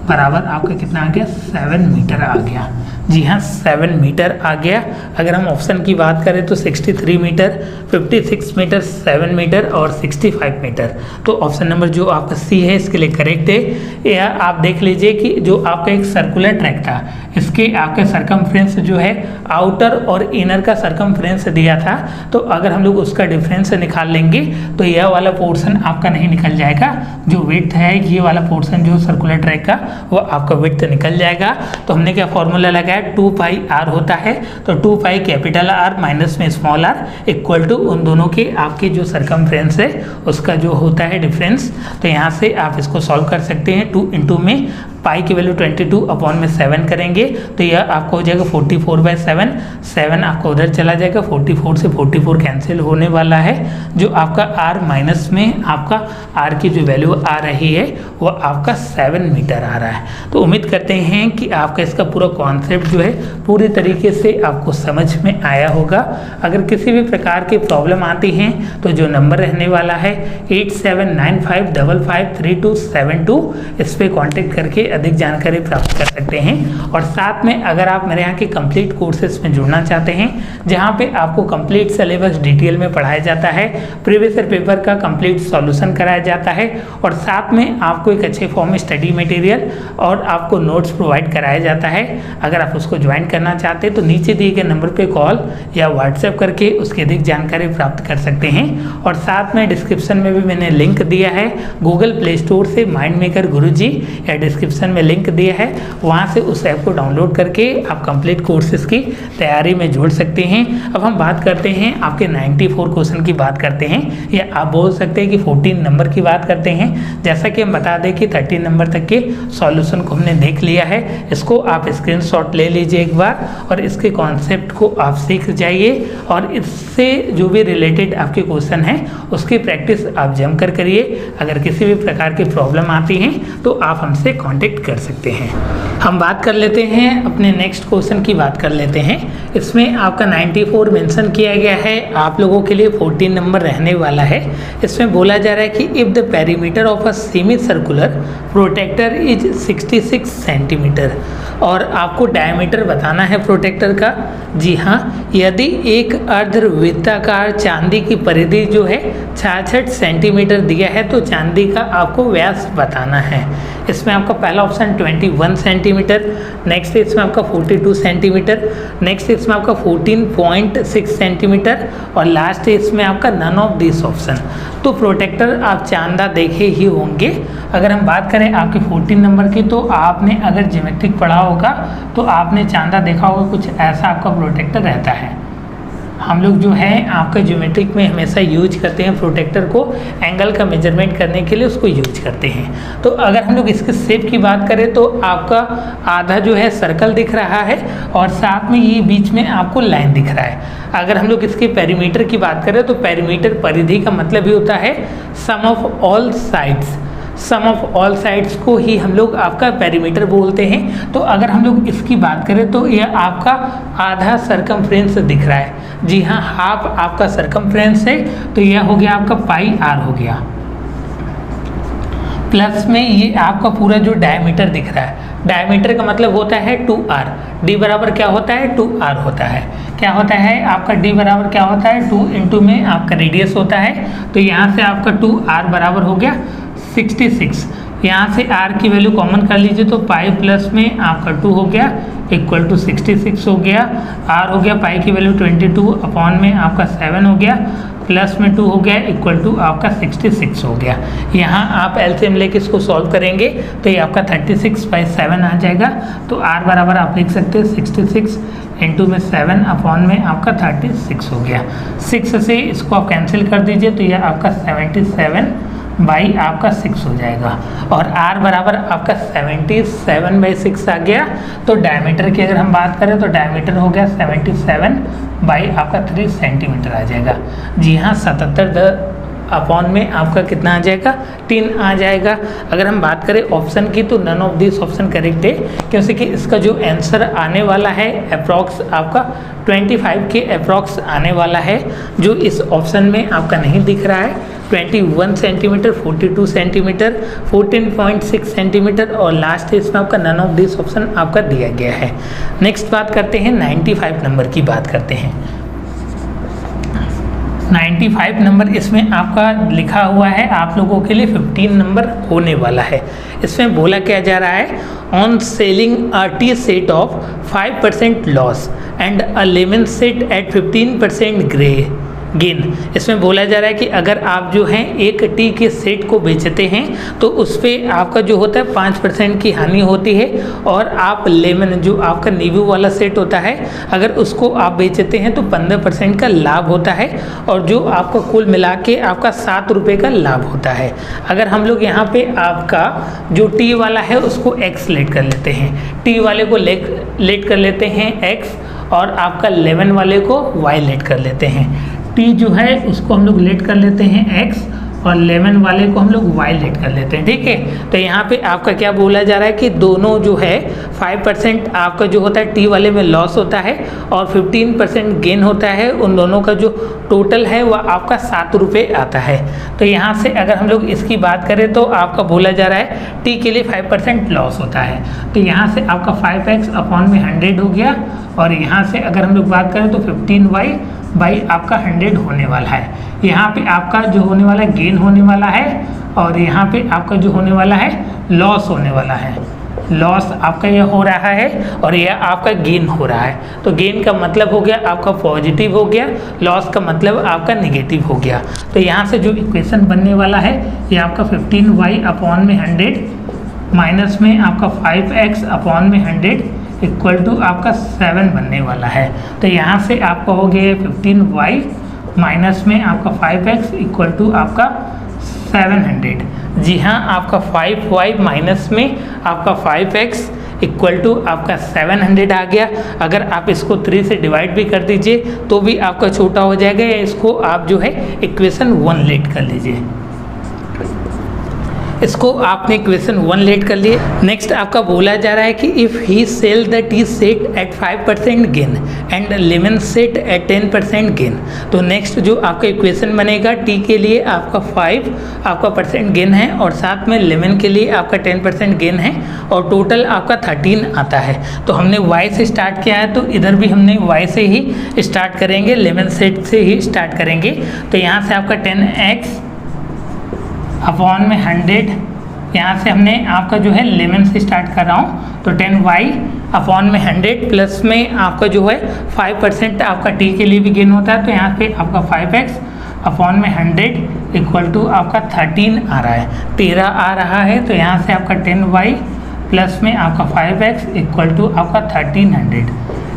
बराबर आपका कितना आ गया, 7 मीटर आ गया। जी हाँ, 7 मीटर आ गया। अगर हम ऑप्शन की बात करें तो 63 मीटर, 56 मीटर, 7 मीटर और 65 मीटर। तो ऑप्शन नंबर जो आपका सी है इसके लिए करेक्ट है। या आप देख लीजिए कि जो आपका एक सर्कुलर ट्रैक था, इसके आपके सरकमफ्रेंस जो है आउटर और इनर का सरकमफ्रेंस दिया था। तो अगर हम लोग उसका डिफरेंस निकाल लेंगे तो यह वाला पोर्शन आपका नहीं निकल जाएगा, जो विड्थ है ये वाला पोर्शन जो सर्कुलर ट्रैक का वो आपका विड्थ निकल जाएगा। तो हमने क्या फॉर्मूला लगाया, 2πr होता है। तो 2π कैपिटल R माइनस में स्मॉल r इक्वल टू उन दोनों के आपके जो सरकमफ्रेंस है उसका जो होता है डिफरेंस। तो यहाँ से आप इसको सॉल्व कर सकते हैं। 2 इंटू में पाई की वैल्यू 22 अपॉन में 7 करेंगे तो यह आपको हो जाएगा 44/7, 7 आपका उधर चला जाएगा, 44 से 44 कैंसिल होने वाला है। जो आपका r माइनस में आपका r की जो वैल्यू आ रही है वो आपका 7 मीटर आ रहा है। तो उम्मीद करते हैं कि आपका इसका पूरा कॉन्सेप्ट जो है पूरी तरीके से आपको समझ में आया होगा। अगर किसी भी प्रकार की प्रॉब्लम आती हैं तो जो नंबर रहने वाला है 8795553272, इस पे कांटेक्ट करके अधिक जानकारी प्राप्त कर सकते हैं। और साथ में अगर आप मेरे यहाँ के कंप्लीट कोर्सेज में जुड़ना चाहते हैं जहाँ पे आपको कंप्लीट सिलेबस डिटेल में पढ़ाया जाता है, प्रीवियस ईयर पेपर का कंप्लीट सॉल्यूशन कराया जाता है और साथ में आपको एक अच्छे फॉर्म में स्टडी मटेरियल और आपको नोट्स प्रोवाइड कराया जाता है। अगर आप उसको ज्वाइन करना चाहते हैं तो नीचे दिए गए नंबर पे कॉल या व्हाट्सएप करके उसकी अधिक जानकारी प्राप्त कर सकते हैं। और साथ में डिस्क्रिप्शन में भी मैंने लिंक दिया है गूगल प्ले स्टोर से माइंड मेकर गुरुजी, या डिस्क्रिप्शन में लिंक दिया है, वहाँ से उस ऐप को डाउनलोड करके आप कंप्लीट कोर्सेज की तैयारी में जुड़ सकते हैं। अब हम बात करते हैं आपके 94 क्वेश्चन की बात करते हैं, या आप बोल सकते हैं कि 14 नंबर की बात करते हैं। जैसा कि हम बता दें कि 13 नंबर तक के सॉल्यूशन को हमने देख लिया है। इसको आप स्क्रीनशॉट ले लीजिए एक बार और इसके कॉन्सेप्ट को आप सीख जाइए और इससे जो भी रिलेटेड आपके क्वेश्चन हैं उसकी प्रैक्टिस आप जमकर करिए। अगर किसी भी प्रकार की प्रॉब्लम आती है तो आप हमसे कांटेक्ट कर सकते हैं। हम बात कर लेते हैं अपने नेक्स्ट क्वेश्चन की बात कर लेते हैं। इसमें आपका 94 मेंशन किया गया है, आप लोगों के लिए 14 नंबर रहने वाला है। इसमें बोला जा रहा है कि if the perimeter of a semicircular protractor is 66 centimetre, और आपको डायमीटर बताना है प्रोटेक्टर का। जी हाँ, यदि एक अर्धवृत्ताकार चांदी की परिधि जो है 66 सेंटीमीटर दिया है तो चांदी का आपको व्यास बताना है। इसमें आपका पहला ऑप्शन 21 सेंटीमीटर, नेक्स्ट इसमें आपका 42 सेंटीमीटर, नेक्स्ट इसमें आपका 14.6 सेंटीमीटर और लास्ट इसमें आपका नन ऑफ दिस ऑप्शन। तो प्रोटेक्टर आप चांदा देखे ही होंगे। अगर हम बात करें आपके 14 नंबर की तो आपने अगर ज्योमेट्रिक पढ़ा होगा तो आपने चांदा देखा होगा, कुछ ऐसा आपका प्रोटेक्टर रहता है। हम लोग जो है आपका ज्योमेट्रिक में हमेशा यूज करते हैं प्रोटेक्टर को, एंगल का मेजरमेंट करने के लिए उसको यूज करते हैं। तो अगर हम लोग इसके शेप की बात करें तो आपका आधा जो है सर्कल दिख रहा है और साथ में ये बीच में आपको लाइन दिख रहा है। अगर हम लोग इसके पेरीमीटर की बात करें तो पेरीमीटर परिधि का मतलब ही होता है sum of all sides. Sum of all sides को ही हम लोग आपका पेरीमीटर बोलते हैं। तो अगर हम लोग इसकी बात करें तो यह आपका आधा सरकमफ्रेंस दिख रहा है। जी हाँ, हाफ आपका सरकमफ्रेंस है तो यह हो गया आपका पाई आर हो गया, प्लस में ये आपका पूरा जो डायमीटर दिख रहा है। डायमीटर का मतलब होता है 2r, d बराबर क्या होता है 2r होता है। क्या होता है आपका d बराबर क्या होता है 2 इंटू में आपका रेडियस होता है। तो यहाँ से आपका 2r बराबर हो गया 66। यहाँ से r की वैल्यू कॉमन कर लीजिए तो पाई प्लस में आपका 2 हो गया इक्वल टू 66 हो गया। r हो गया पाई की वैल्यू 22 अपॉन में आपका 7 हो गया, प्लस में 2 हो गया इक्वल टू आपका 66 हो गया। यहाँ आप एलसीएम लेके इसको सॉल्व करेंगे तो ये आपका 36/7 आ जाएगा। तो r बराबर आप लिख सकते हैं 66 इंटू में 7 अपॉन में आपका 36 हो गया। 6 से इसको आप कैंसिल कर दीजिए तो यह आपका 77 आपका 6 हो जाएगा और r बराबर आपका 77/6 आ गया। तो डायमीटर की अगर हम बात करें तो डायमीटर हो गया 77 आपका 3 सेंटीमीटर आ जाएगा। जी हाँ, 77 अपॉन में आपका कितना आ जाएगा 3 आ जाएगा। अगर हम बात करें ऑप्शन की तो none of this option correct है, क्योंकि इसका जो आंसर आने वाला है अप्रॉक्स आपका 25 के अप्रॉक्स आने वाला है, जो इस ऑप्शन में आपका नहीं दिख रहा है। 21 सेंटीमीटर, 42 सेंटीमीटर, 14.6 सेंटीमीटर और लास्ट इसमें आपका नन ऑफ दिस ऑप्शन आपका दिया गया है। नेक्स्ट बात करते हैं 95 नंबर की बात करते हैं। 95 नंबर इसमें आपका लिखा हुआ है आप लोगों के लिए 15 नंबर होने वाला है। इसमें बोला क्या जा रहा है, on selling a tea set of 5% loss and a lemon set at 15% grey gain. इसमें बोला जा रहा है कि अगर आप जो है एक टी के सेट को बेचते हैं तो उस पर आपका जो होता है 5% की हानि होती है, और आप लेमन जो आपका नींबू वाला सेट होता है अगर उसको आप बेचते हैं तो 15% का लाभ होता है, और जो आपका कुल मिला के आपका 7 रुपये का लाभ होता है। अगर हम लोग यहाँ पे आपका जो टी वाला है उसको एक्स लेट कर लेते हैं, टी वाले को लेट कर लेते हैं एक्स, और आपका लेमन वाले को वाई लेट कर लेते हैं। टी जो है उसको हम लोग लेट कर लेते हैं एक्स, और लेमन वाले को हम लोग वाई लेट कर लेते हैं, ठीक है। तो यहाँ पे आपका क्या बोला जा रहा है कि दोनों जो है 5% आपका जो होता है टी वाले में लॉस होता है और 15% गेन होता है। उन दोनों का जो टोटल है वह आपका 7 रुपये आता है। तो यहाँ से अगर हम लोग इसकी बात करें तो आपका बोला जा रहा है टी के लिए 5% लॉस होता है। तो यहाँ से आपका 5x अपॉन में 100 हो गया, और यहाँ से अगर हम लोग बात करें तो 15y बाई आपका 100 होने वाला है। यहाँ पे आपका जो होने वाला है गेन होने वाला है, और यहाँ पे आपका जो होने वाला है लॉस होने वाला है। लॉस आपका यह हो रहा है और यह आपका गेन हो रहा है। तो गेन का मतलब हो गया आपका पॉजिटिव हो गया, लॉस का मतलब आपका निगेटिव हो गया। तो यहाँ से जो इक्वेशन बनने वाला है ये आपका 15y अपॉन में 100 माइनस में आपका 5x अपॉन में 100 इक्वल टू आपका 7 बनने वाला है। तो यहाँ से आपका हो गया 15y माइनस में आपका 5x इक्वल टू आपका 700। जी हाँ, आपका 5y माइनस में आपका 5x इक्वल टू आपका 700 आ गया। अगर आप इसको 3 से डिवाइड भी कर दीजिए तो भी आपका छोटा हो जाएगा, या इसको आप जो है इक्वेशन 1 लेट कर लीजिए। इसको आपने इक्वेशन 1 लेट कर लिए। नेक्स्ट आपका बोला जा रहा है कि if he sell the tea set at 5% gain and lemon set at 10% gain. तो नेक्स्ट जो आपका इक्वेशन बनेगा, टी के लिए आपका 5 आपका परसेंट गेन है और साथ में लेमन के लिए आपका 10% गेन है, और टोटल आपका 13 आता है। तो हमने y से स्टार्ट किया है तो इधर भी हमने y से ही स्टार्ट करेंगे, लेमन सेट से ही स्टार्ट करेंगे। तो यहाँ से आपका 10x अपॉन में 100, यहाँ से हमने आपका जो है लेमन से स्टार्ट कर रहा हूँ, तो 10y अपॉन में 100 प्लस में आपका जो है 5% आपका टी के लिए भी गेन होता है। तो यहाँ पे आपका 5x अपॉन में 100 इक्वल टू आपका 13 आ रहा है, 13 आ रहा है। तो यहाँ से आपका 10y प्लस में आपका 5x इक्वल टू आपका 1300।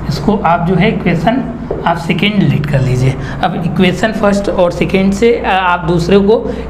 इसको आप जो है इक्वेशन आप सेकेंड लीड कर लीजिए। अब इक्वेशन फर्स्ट और सेकेंड से आप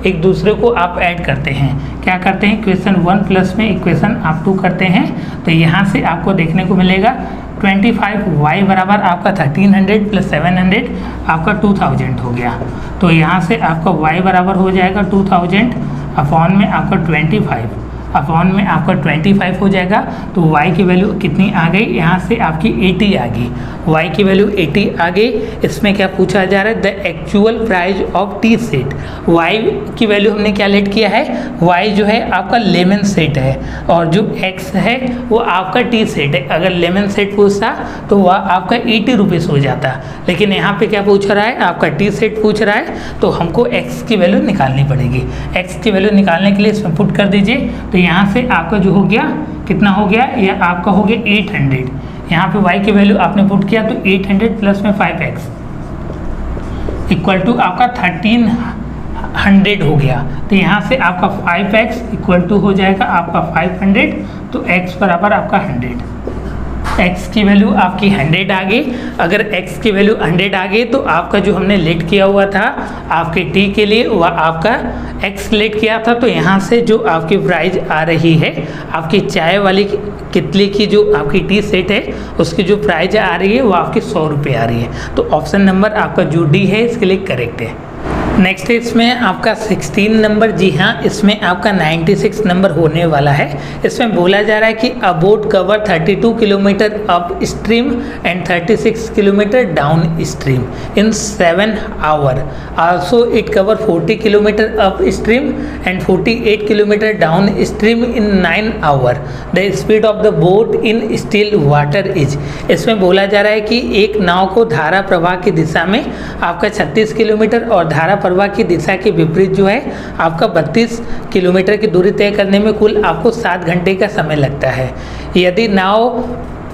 एक दूसरे को आप ऐड करते हैं। क्या करते हैं, इक्वेशन 1 प्लस में इक्वेशन आप 2 करते हैं। तो यहाँ से आपको देखने को मिलेगा 25y बराबर आपका 1300 प्लस 700 आपका 2000 हो गया। तो यहाँ से आपका y बराबर हो जाएगा 2000 अपॉन में आपका 25 अपॉन में आपका 25 हो जाएगा। तो y की वैल्यू कितनी आ गई, यहाँ से आपकी 80 आ गई, y की वैल्यू 80 आ गई। इसमें क्या पूछा जा रहा है, the actual price of T set. y की वैल्यू हमने क्या लेट किया है, y जो है आपका लेमन सेट है, और जो x है वो आपका टी सेट है। अगर लेमन सेट पूछता तो वह आपका 80 रुपीज़ हो जाता, लेकिन यहाँ पे क्या पूछ रहा है, आपका टी सेट पूछ रहा है, तो हमको x की वैल्यू निकालनी पड़ेगी। x की वैल्यू निकालने के लिए इसमें पुट कर दीजिए। तो यहाँ से आपका जो हो गया कितना हो गया, यह आपका हो गया 800। यहाँ पे y की वैल्यू आपने पुट किया तो 800 प्लस में 5x इक्वल टू आपका 1300 हो गया। तो यहाँ से आपका 5x इक्वल टू हो जाएगा आपका 500। तो x बराबर आपका 100, x की वैल्यू आपकी 100 आ गई। अगर x की वैल्यू 100 आ गई तो आपका जो हमने लेट किया हुआ था आपके t के लिए वह आपका x लेट किया था। तो यहाँ से जो आपकी प्राइस आ रही है आपकी चाय वाली कितली की जो आपकी टी सेट है उसकी जो प्राइस आ रही है वो आपकी 100 रुपये आ रही है। तो ऑप्शन नंबर आपका जो डी है इसके लिए करेक्ट है। नेक्स्ट है इसमें आपका 16 नंबर। जी हाँ, इसमें आपका 96 नंबर होने वाला है। इसमें बोला जा रहा है कि a boat cover 32 kilometre upstream and 36 kilometre downstream in 7 hour. Also it cover 40 kilometre upstream and 48 kilometre downstream in 9 hour. The speed of the boat in still water is. इसमें बोला जा रहा है कि एक नाव को धारा प्रवाह की दिशा में आपका 36 किलोमीटर और धारा प्रवाह की दिशा के विपरीत जो है आपका 32 किलोमीटर की दूरी तय करने में कुल आपको 7 घंटे का समय लगता है। यदि नाव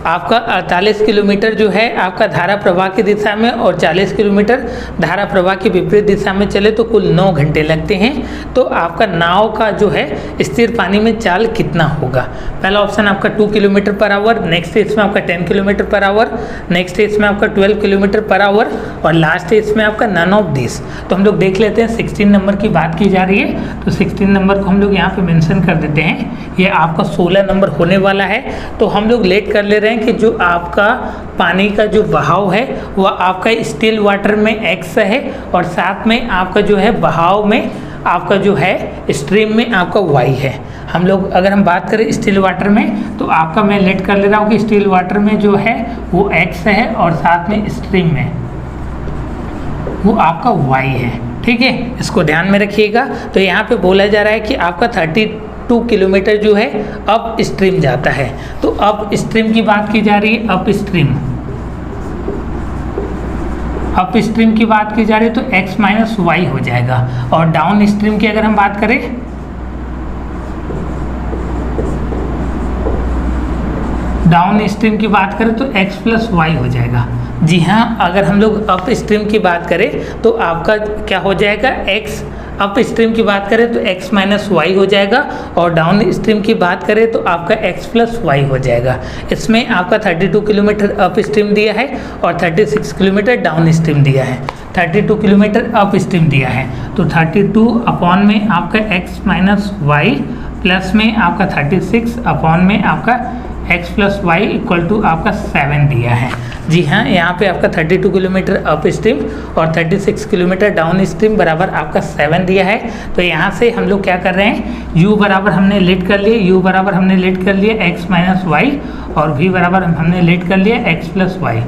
आपका 48 किलोमीटर जो है आपका धारा प्रवाह की दिशा में और 40 किलोमीटर धारा प्रवाह की विपरीत दिशा में चले तो कुल 9 घंटे लगते हैं। तो आपका नाव का जो है स्थिर पानी में चाल कितना होगा। पहला ऑप्शन आपका 2 किलोमीटर पर आवर, नेक्स्ट है इसमें आपका 10 किलोमीटर पर आवर, नेक्स्ट है इसमें आपका 12 किलोमीटर पर आवर और लास्ट है इसमें आपका नन ऑफ दिस। तो हम लोग देख लेते हैं 16 नंबर की बात की जा रही है, तो 16 नंबर को हम लोग यहाँ पे मेंशन कर देते हैं। ये आपका 16 नंबर होने वाला है। तो हम लोग लेट कर ले रहे हैं कि जो आपका पानी का जो बहाव है वह आपका स्टिल वाटर में x है और साथ में आपका जो है बहाव में आपका जो है स्ट्रीम में आपका y है। हम लोग अगर हम बात करें स्टिल वाटर में तो आपका मैं लेट कर ले रहा हूँ कि स्टिल वाटर में जो है वो x है और साथ में स्ट्रीम में वो आपका y है। ठीक है, इसको ध्यान में रखिएगा। तो यहाँ पे बोला जा रहा है कि आपका 32 किलोमीटर जो है अप स्ट्रीम जाता है। तो अप स्ट्रीम की बात की जा रही है, अप स्ट्रीम की बात की जा रही है तो x माइनस वाई हो जाएगा। और डाउन स्ट्रीम की अगर हम बात करें तो x प्लस वाई हो जाएगा। जी हाँ, अगर हम लोग अप स्ट्रीम की बात करें तो आपका क्या हो जाएगा, x अप स्ट्रीम की बात करें तो x माइनस वाई हो जाएगा और डाउन स्ट्रीम की बात करें तो आपका x प्लस वाई हो जाएगा। इसमें आपका 32 किलोमीटर अप स्ट्रीम दिया है और 36 किलोमीटर डाउन स्ट्रीम दिया है। 32 किलोमीटर अप स्ट्रीम दिया है तो 32 अपॉन में आपका x माइनस वाई प्लस में आपका 36 अपॉन में आपका x plus Y equal to आपका 7 दिया है। जी हाँ, यहाँ पे आपका 32 किलोमीटर अप स्ट्रीम और 36 किलोमीटर डाउन स्ट्रीम बराबर आपका 7 दिया है। तो यहाँ से हम लोग क्या कर रहे हैं, u बराबर हमने लेट कर लिया x माइनस वाई और v बराबर हमने लेट कर लिया x प्लस वाई।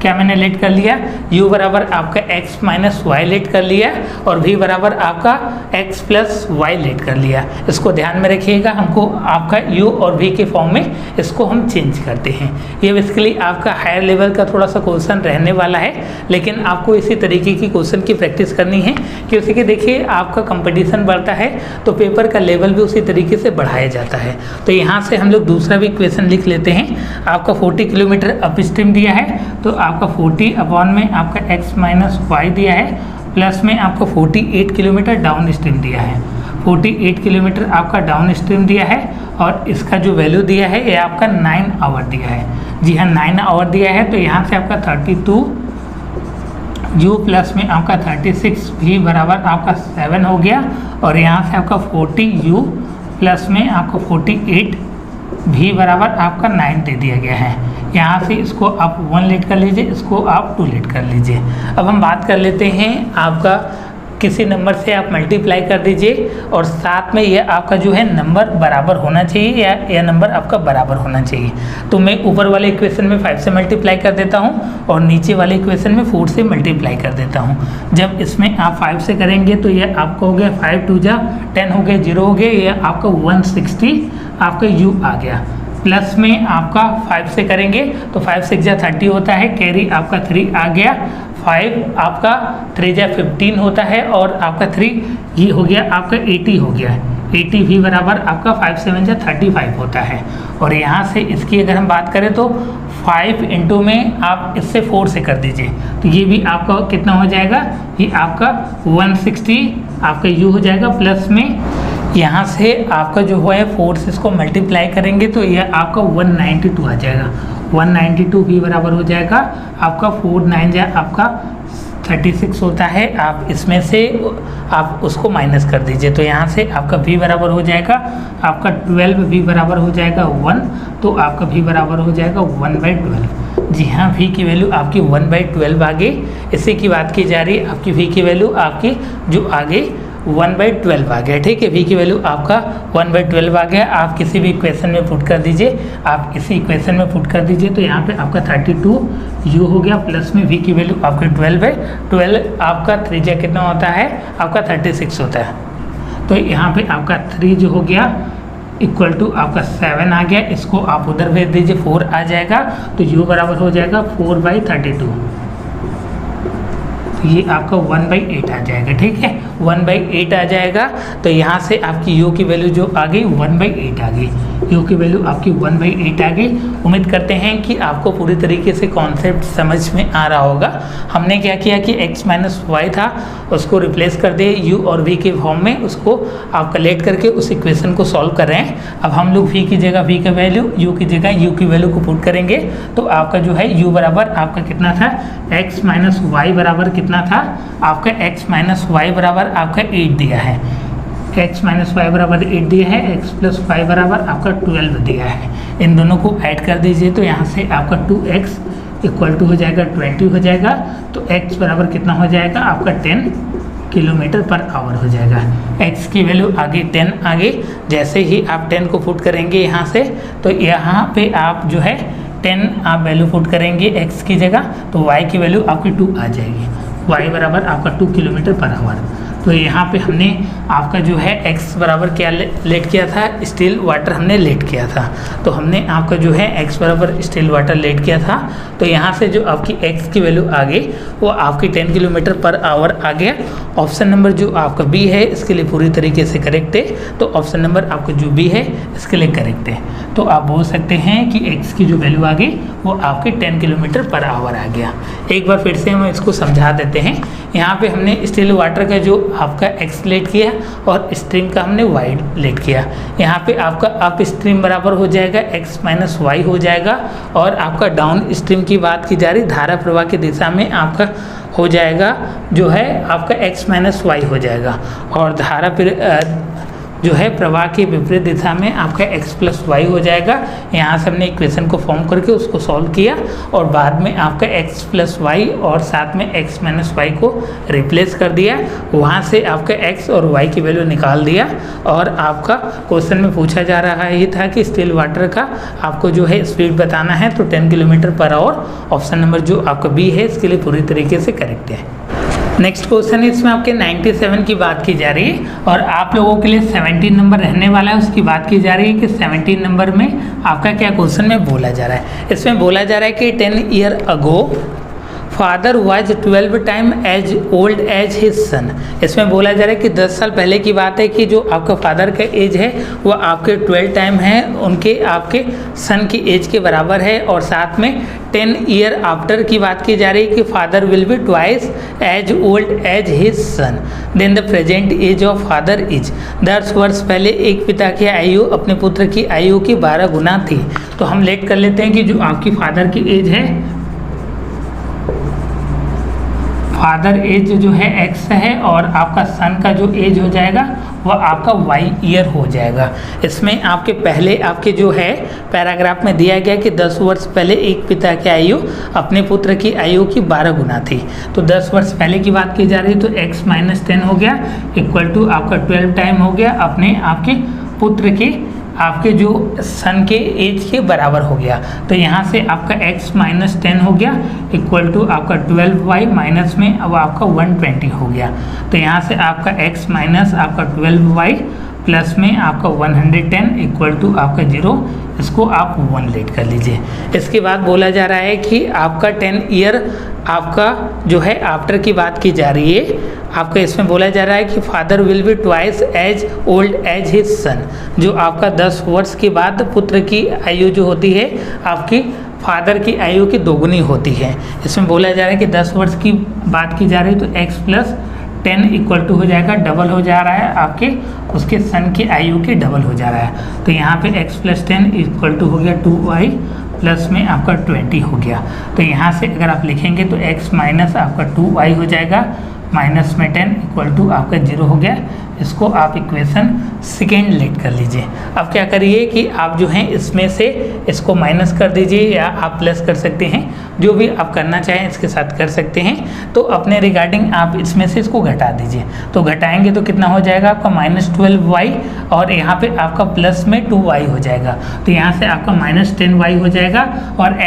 क्या मैंने लेट कर लिया, u बराबर आपका x माइनस वाई लेट कर लिया और v बराबर आपका x प्लस वाई लेट कर लिया। इसको ध्यान में रखिएगा, हमको आपका u और v के फॉर्म में इसको हम चेंज करते हैं। ये बेसिकली आपका हायर लेवल का थोड़ा सा क्वेश्चन रहने वाला है, लेकिन आपको इसी तरीके की क्वेश्चन की प्रैक्टिस करनी है क्योंकि कि देखिए आपका कंपटीशन बढ़ता है तो पेपर का लेवल भी उसी तरीके से बढ़ाया जाता है। तो यहाँ से हम लोग दूसरा भी क्वेश्चन लिख लेते हैं। आपका 40 किलोमीटर अप स्ट्रीम दिया है तो आपका 40 अपॉन में आपका x माइनस वाई दिया है प्लस में आपको 48 किलोमीटर डाउन स्ट्रीम दिया है। 48 किलोमीटर आपका डाउन स्ट्रीम दिया है और इसका जो वैल्यू दिया है ये आपका 9 आवर दिया है। जी हाँ, 9 आवर दिया है। तो यहाँ से आपका 32 u प्लस में आपका 36 v बराबर आपका 7 हो गया और यहाँ से आपका 40 u प्लस में आपको 48 v बराबर आपका 9 दे दिया गया है। यहाँ से इसको आप 1 लेट कर लीजिए, इसको आप 2 लेट कर लीजिए। अब हम बात कर लेते हैं आपका किसी नंबर से आप मल्टीप्लाई कर दीजिए और साथ में यह आपका जो है नंबर बराबर होना चाहिए या यह नंबर आपका बराबर होना चाहिए। तो मैं ऊपर वाले इक्वेशन में 5 से मल्टीप्लाई कर देता हूँ और नीचे वाले इक्वेशन में 4 से मल्टीप्लाई कर देता हूँ। जब इसमें आप 5 से करेंगे तो यह आपका हो गया 5 2 जा 10 हो गया, 0 हो गया, यह आपका 160 आपका u आ गया। प्लस में आपका 5 से करेंगे तो 5 6 जा 30 होता है, कैरी आपका 3 आ गया, 5 आपका 3 जा 15 होता है और आपका 3 ये हो गया आपका 80 हो गया। 80 v बराबर आपका 5 7 जा 35 होता है। और यहाँ से इसकी अगर हम बात करें तो 5 इंटू में आप इससे 4 से कर दीजिए तो ये भी आपका कितना हो जाएगा, ये आपका 160 आपका u हो जाएगा। प्लस में यहाँ से आपका जो है 4 से इसको मल्टीप्लाई करेंगे तो यह आपका 192 आ जाएगा। 192 v बराबर हो जाएगा आपका 4 9 जा आपका 36 होता है। आप इसमें से आप उसको माइनस कर दीजिए तो यहाँ से आपका v बराबर हो जाएगा आपका 12, v बराबर हो जाएगा 1, तो आपका v बराबर हो जाएगा 1/12। जी हाँ, v की वैल्यू आपकी 1/12 आ गई। इसी की बात की जा रही है, आपकी v की वैल्यू आपकी जो आगे 1/12 आ गया। ठीक है, v की वैल्यू आपका 1/12 आ गया। आप किसी भी इक्वेशन में पुट कर दीजिए, आप इसी इक्वेशन में पुट कर दीजिए तो यहाँ पे आपका 32 u हो गया प्लस में v की वैल्यू आपके 12 आपका 3 जा कितना होता है आपका 36 होता है। तो यहाँ पे आपका 3 जो हो गया इक्वल टू आपका 7 आ गया। इसको आप उधर भेज दीजिए, 4 आ जाएगा तो u बराबर हो जाएगा 4/32। ये आपका 1/8 आ जाएगा, ठीक है, 1/8 आ जाएगा। तो यहाँ से आपकी u की वैल्यू जो आ गई 1/8 आ गई, u की वैल्यू आपकी 1/8 आ गई। उम्मीद करते हैं कि आपको पूरी तरीके से कॉन्सेप्ट समझ में आ रहा होगा। हमने क्या किया कि x माइनस वाई था उसको रिप्लेस कर दिए u और v के फॉर्म में, उसको आप कलेक्ट करके उस इक्वेशन को सॉल्व कर रहे हैं। अब हम लोग v की जगह v का वैल्यू, u की जगह u की वैल्यू को पुट करेंगे तो आपका जो है u बराबर आपका कितना था, x माइनस वाई बराबर कितना था आपका, x माइनस वाई बराबर आपका 8 दिया है, x माइनस वाई बराबर 8 दिया है, x प्लस वाई बराबर आपका 12 दिया है। इन दोनों को ऐड कर दीजिए तो यहाँ से आपका 2x इक्वल टू हो जाएगा 20 हो जाएगा। तो x बराबर कितना हो जाएगा आपका 10 किलोमीटर पर आवर हो जाएगा। x की वैल्यू आगे 10 आगे, जैसे ही आप 10 को पुट करेंगे यहाँ से तो यहाँ पे आप जो है 10 आप वैल्यू पुट करेंगे x की जगह तो y की वैल्यू आपकी 2 आ जाएगी, y बराबर आपका 2 किलोमीटर पर आवर। तो यहाँ पे हमने आपका जो है x बराबर क्या लेट किया था, स्टिल वाटर हमने लेट किया था। तो हमने आपका जो है x बराबर स्टिल वाटर लेट किया था। तो यहाँ से जो आपकी x की वैल्यू आ गई वो आपकी 10 किलोमीटर पर आवर आ गया। ऑप्शन नंबर जो आपका बी है इसके लिए पूरी तरीके से करेक्ट है। तो ऑप्शन नंबर आपका जो बी है इसके लिए करेक्ट है। तो आप बोल सकते हैं कि x की जो वैल्यू आ गई वो आपके 10 किलोमीटर पर आवर आ गया। एक बार फिर से हम इसको समझा देते हैं। यहाँ पे हमने स्टिल वाटर का जो आपका x लेट किया और स्ट्रीम का हमने y लेट किया। यहाँ पे आपका अप स्ट्रीम बराबर हो जाएगा x माइनस वाई हो जाएगा, और आपका डाउन स्ट्रीम की बात की जा रही धारा प्रवाह की दिशा में आपका हो जाएगा जो है आपका x माइनस वाई हो जाएगा, और धारा फिर जो है प्रवाह की विपरीत दिशा में आपका x प्लस वाई हो जाएगा। यहाँ से हमने इक्वेशन को फॉर्म करके उसको सॉल्व किया और बाद में आपका x प्लस वाई और साथ में x माइनस वाई को रिप्लेस कर दिया। वहाँ से आपका x और y की वैल्यू निकाल दिया। और आपका क्वेश्चन में पूछा जा रहा ही था कि स्टिल वाटर का आपको जो है स्पीड बताना है, तो 10 kilometre per hour option number जो आपका बी है इसके लिए पूरी तरीके से करेक्ट है। नेक्स्ट क्वेश्चन इसमें आपके 97 की बात की जा रही है और आप लोगों के लिए 17 नंबर रहने वाला है, उसकी बात की जा रही है कि 17 नंबर में आपका क्या क्वेश्चन में बोला जा रहा है। इसमें बोला जा रहा है कि 10 year ago father was 12 time as old as his son. इसमें बोला जा रहा है कि 10 साल पहले की बात है कि जो आपका फादर का एज है वो आपके 12 टाइम है उनके आपके सन की एज के बराबर है। और साथ में 10 ईयर आफ्टर की बात की जा रही है कि father will be twice as old as his son, then the present age of father is. 10 वर्ष पहले एक पिता की आयु अपने पुत्र की आयु की 12 गुना थी। तो हम लेट कर लेते हैं कि जो आपकी फादर की एज है, फादर एज जो है x है और आपका सन का जो एज हो जाएगा वह आपका y ईयर हो जाएगा। इसमें आपके पहले आपके जो है पैराग्राफ में दिया गया कि 10 वर्ष पहले एक पिता की आयु अपने पुत्र की आयु की 12 गुना थी। तो 10 वर्ष पहले की बात की जा रही तो x माइनस 10 हो गया इक्वल टू आपका 12 टाइम हो गया अपने आपके पुत्र के आपके जो सन के एज के बराबर हो गया। तो यहाँ से आपका x माइनस 10 हो गया इक्वल टू आपका 12y माइनस में अब आपका 120 हो गया। तो यहाँ से आपका x माइनस आपका 12y प्लस में आपका 110 इक्वल टू आपका 0, इसको आप 1 लेट कर लीजिए। इसके बाद बोला जा रहा है कि आपका 10 ईयर आपका जो है आफ्टर की बात की जा रही है। आपका इसमें बोला जा रहा है कि father will be twice as old as his son. जो आपका 10 वर्ष के बाद पुत्र की आयु जो होती है आपकी फादर की आयु की दोगुनी होती है। इसमें बोला जा रहा है कि 10 वर्ष की बात की जा रही है तो x प्लस 10 इक्वल टू हो जाएगा, डबल हो जा रहा है आपके उसके सन की आयु के डबल हो जा रहा है। तो यहाँ पे x प्लस 10 इक्वल टू हो गया 2y प्लस में आपका 20 हो गया। तो यहाँ से अगर आप लिखेंगे तो x माइनस आपका 2y हो जाएगा माइनस में 10 इक्वल टू आपका 0 हो गया। इसको आप इक्वेशन सेकेंड लेट कर लीजिए। अब क्या करिए कि आप जो हैं इसमें से इसको माइनस कर दीजिए या आप प्लस कर सकते हैं, जो भी आप करना चाहें इसके साथ कर सकते हैं। तो अपने रिगार्डिंग आप इसमें से इसको घटा दीजिए। तो घटाएंगे तो कितना हो जाएगा आपका माइनस 12y और यहाँ पे आपका प्लस में 2y हो जाएगा। तो यहाँ से आपका माइनस 10y हो जाएगा और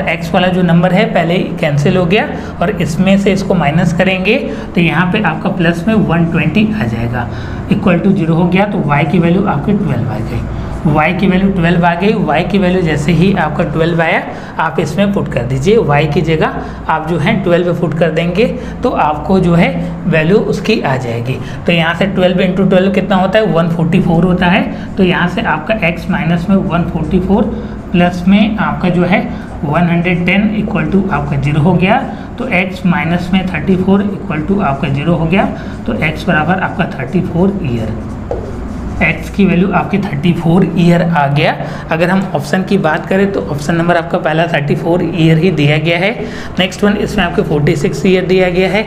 x वाला जो नंबर है पहले ही कैंसिल हो गया और इसमें से इसको माइनस करेंगे तो यहाँ पे आपका प्लस में 120 आ जाएगा इक्वल टू 0 हो गया। तो y की वैल्यू आपकी 12 आ गई। y की वैल्यू 12 आ गई। y की वैल्यू जैसे ही आपका 12 आया आप इसमें पुट कर दीजिए, y की जगह आप जो है 12 पुट कर देंगे तो आपको जो है वैल्यू उसकी आ जाएगी। तो यहाँ से 12 इंटू 12 कितना होता है 144 होता है। तो यहाँ से आपका x माइनस में 144 प्लस में आपका जो है 110 इक्वल टू आपका 0 हो गया। तो x माइनस में 34 इक्वल टू आपका 0 हो गया। तो x बराबर आपका 34 ईयर, x की वैल्यू आपकी 34 ईयर आ गया। अगर हम ऑप्शन की बात करें तो ऑप्शन नंबर आपका पहला 34 ईयर ही दिया गया है। नेक्स्ट वन इसमें आपके 46 ईयर दिया गया है।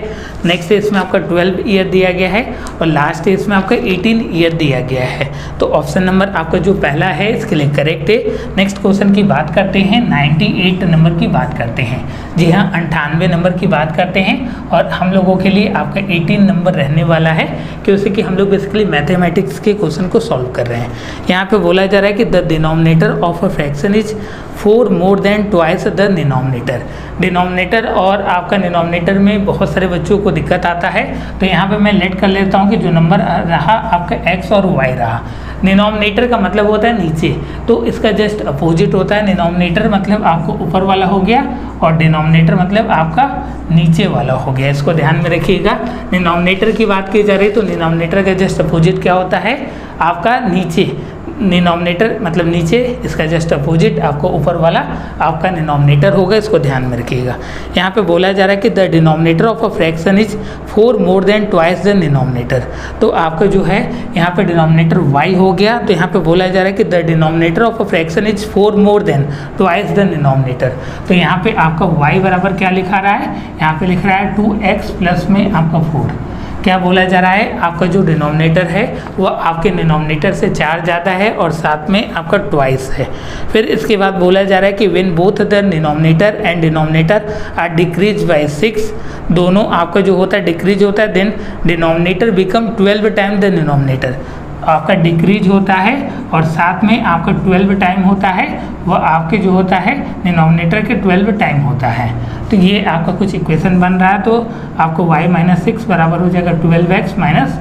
नेक्स्ट इसमें आपका 12 ईयर दिया गया है और लास्ट इसमें आपका 18 ईयर दिया गया है। तो ऑप्शन नंबर आपका जो पहला है इसके लिए करेक्ट है। नेक्स्ट क्वेश्चन की बात करते हैं, 98 नंबर की बात करते हैं। जी हाँ, 98 नंबर की बात करते हैं और हम लोगों के लिए आपका 18 नंबर रहने वाला है क्योंकि कि हम लोग बेसिकली मैथमेटिक्स के क्वेश्चन को सॉल्व कर रहे हैं। यहाँ पे बोला जा रहा है कि the denominator of a fraction is 4 more then twice the denominator. Denominator और आपका डिनोमिनेटर में बहुत सारे बच्चों को दिक्कत आता है। तो यहाँ पे मैं लेट कर लेता हूँ कि जो नंबर रहा आपका x और y रहा। डिनोमिनेटर का मतलब होता है नीचे, तो इसका जस्ट अपोजिट होता है। डिनोमिनेटर मतलब आपको ऊपर वाला हो गया और डिनोमिनेटर मतलब आपका नीचे वाला हो गया। इसको ध्यान में रखिएगा। डिनोमिनेटर की बात की जा रही है तो डिनोमिनेटर का जस्ट अपोजिट क्या होता है आपका नीचे। डिनोमिनेटर मतलब नीचे, इसका जस्ट अपोजिट आपको ऊपर वाला आपका डिनोमिनेटर होगा। इसको ध्यान में रखिएगा। यहाँ पे बोला जा रहा है कि the denominator of a fraction is 4 more then twice the denominator. तो आपका जो है यहाँ पे डिनोमिनेटर y हो गया। तो यहाँ पे बोला जा रहा है कि the denominator of a fraction is 4 more then twice the denominator. तो यहाँ पे आपका y बराबर क्या लिखा रहा है, यहाँ पे लिख रहा है 2x प्लस में आपका 4। क्या बोला जा रहा है, आपका जो डिनोमिनेटर है वो आपके डिनोमिनेटर से 4 ज़्यादा है और साथ में आपका ट्वाइस है। फिर इसके बाद बोला जा रहा है कि when both the denominator and denominator are decrease by 6, दोनों आपका जो होता है डिक्रीज होता है, then denominator become 12 time the denominator. आपका डिक्रीज होता है और साथ में आपका 12 टाइम होता है, वह आपके जो होता है डिनोमिनेटर के 12 टाइम होता है। तो ये आपका कुछ इक्वेशन बन रहा है। तो आपको y माइनस 6 बराबर हो जाएगा 12x माइनस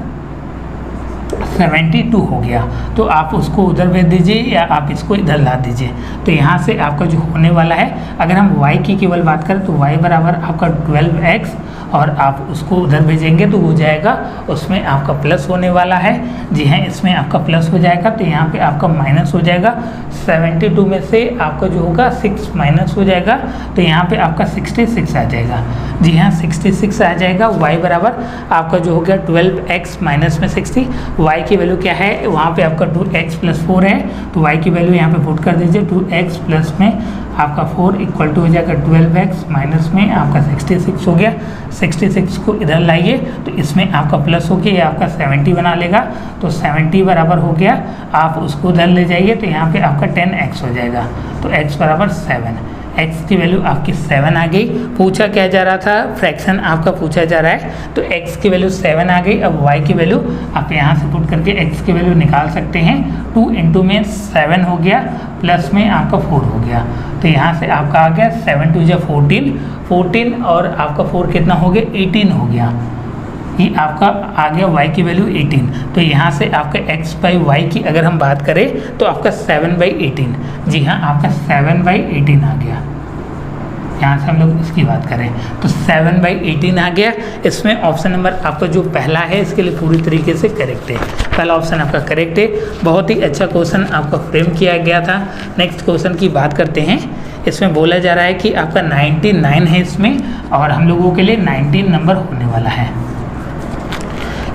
72 हो गया। तो आप उसको उधर भेज दीजिए या आप इसको इधर ला दीजिए। तो यहाँ से आपका जो होने वाला है, अगर हम y की केवल बात करें तो y बराबर आपका 12x और आप उसको उधर भेजेंगे तो हो जाएगा, उसमें आपका प्लस होने वाला है। जी हाँ, इसमें आपका प्लस हो जाएगा। तो यहाँ पे आपका माइनस हो जाएगा। 72 में से आपका जो होगा 6 माइनस हो जाएगा। तो यहाँ पे आपका 66 आ जाएगा। जी हाँ, 66 आ जाएगा। y बराबर आपका जो हो गया 12x माइनस में 60। y की वैल्यू क्या है, वहाँ पे आपका 2x प्लस 4 है। तो y की वैल्यू यहाँ पे पुट कर दीजिए। 2x प्लस में आपका 4 इक्वल टू हो जाएगा 12x माइनस में आपका 66 हो गया। 66 को इधर लाइए तो इसमें आपका प्लस हो गया, ये आपका 70 बना लेगा। तो 70 बराबर हो गया, आप उसको उधर ले जाइए तो यहाँ पे आपका 10x हो जाएगा। तो x बराबर 7, x की वैल्यू आपकी 7 आ गई। पूछा क्या जा रहा था, फ्रैक्शन आपका पूछा जा रहा है। तो x की वैल्यू 7 आ गई। अब y की वैल्यू आप यहाँ से पुट करके x की वैल्यू निकाल सकते हैं। 2 इंटू में 7 हो गया प्लस में आपका 4 हो गया। तो यहाँ से आपका आ गया 7 2 14, 14 और आपका 4 कितना हो गया 18 हो गया। ये आपका आ गया y की वैल्यू 18। तो यहाँ से आपका x बाई वाई की अगर हम बात करें तो आपका 7/18। जी हाँ, आपका 7/18 आ गया। यहाँ से हम लोग इसकी बात करें तो 7/18 आ गया। इसमें ऑप्शन नंबर आपका जो पहला है इसके लिए पूरी तरीके से करेक्ट है। पहला ऑप्शन आपका करेक्ट है। बहुत ही अच्छा क्वेश्चन आपका फ्रेम किया गया था। नेक्स्ट क्वेश्चन की बात करते हैं। इसमें बोला जा रहा है कि आपका 99 है इसमें और हम लोगों के लिए 19 नंबर होने वाला है।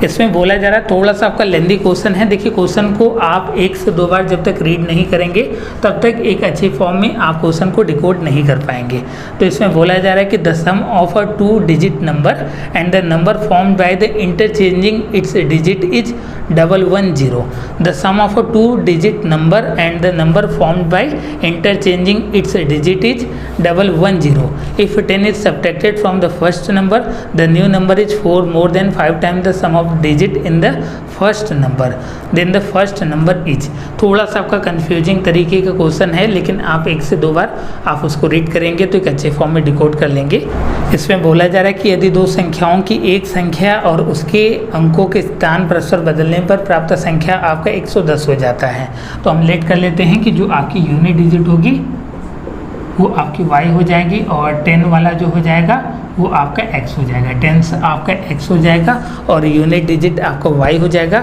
इसमें बोला जा रहा है, थोड़ा सा आपका लेंदी क्वेश्चन है। देखिए, क्वेश्चन को आप 1 से 2 बार जब तक रीड नहीं करेंगे तब तक एक अच्छे फॉर्म में आप क्वेश्चन को डिकोड नहीं कर पाएंगे। तो इसमें बोला जा रहा है कि the sum of a 2 digit number and the number formed by the interchanging its digit is 110। The sum of a 2 digit number and the number formed by interchanging its digit is 110। If 10 is subtracted from the first number, the new number is 4 more than 5 times the sum of of digit in the first number then the first number is. थोड़ा सा आपका confusing तरीके का question है, लेकिन आप 1 से 2 बार आप उसको रीड करेंगे तो एक अच्छे फॉर्म में डिकोड कर लेंगे। इसमें बोला जा रहा है कि यदि दो संख्याओं की एक संख्या और उसके अंकों के स्थान परस्पर बदलने पर प्राप्त संख्या आपका 110 हो जाता है, तो हम लेट कर लेते हैं कि जो आपकी यूनिट डिजिट होगी वो आपकी y हो जाएगी और 10 वाला जो हो जाएगा वो आपका x हो जाएगा। 10 आपका x हो जाएगा और यूनिट डिजिट आपका y हो जाएगा।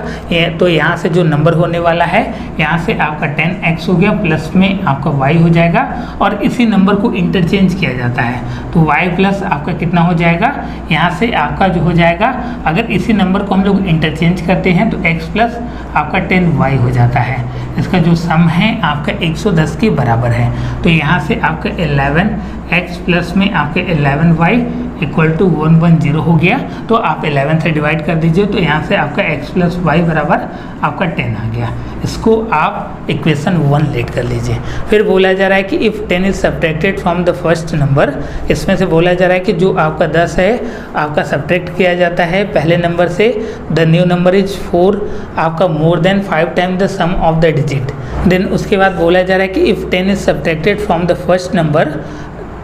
तो यहाँ से जो नंबर होने वाला है, यहाँ से आपका 10x हो गया, प्लस में आपका y हो जाएगा और इसी नंबर को इंटरचेंज किया जाता है तो y प्लस आपका कितना हो जाएगा, यहाँ से आपका जो हो जाएगा, अगर इसी नंबर को हम लोग इंटरचेंज करते हैं तो x प्लस आपका 10y हो जाता है। इसका जो सम है आपका 110 के बराबर है। तो यहाँ से आपका 11x प्लस में आपके 11y इक्वल टू 110 हो गया। तो आप 11 से डिवाइड कर दीजिए तो यहाँ से आपका x प्लस वाई बराबर आपका 10 आ गया। इसको आप इक्वेशन 1 लेट कर लीजिए। फिर बोला जा रहा है कि if 10 is subtracted from the first number, इसमें से बोला जा रहा है कि जो आपका 10 है आपका सब्ट्रैक्ट किया जाता है पहले नंबर से, द न्यू नंबर इज 4 आपका more than 5 time the sum of the digit. Then उसके बाद बोला जा रहा है कि if 10 is subtracted from the first number,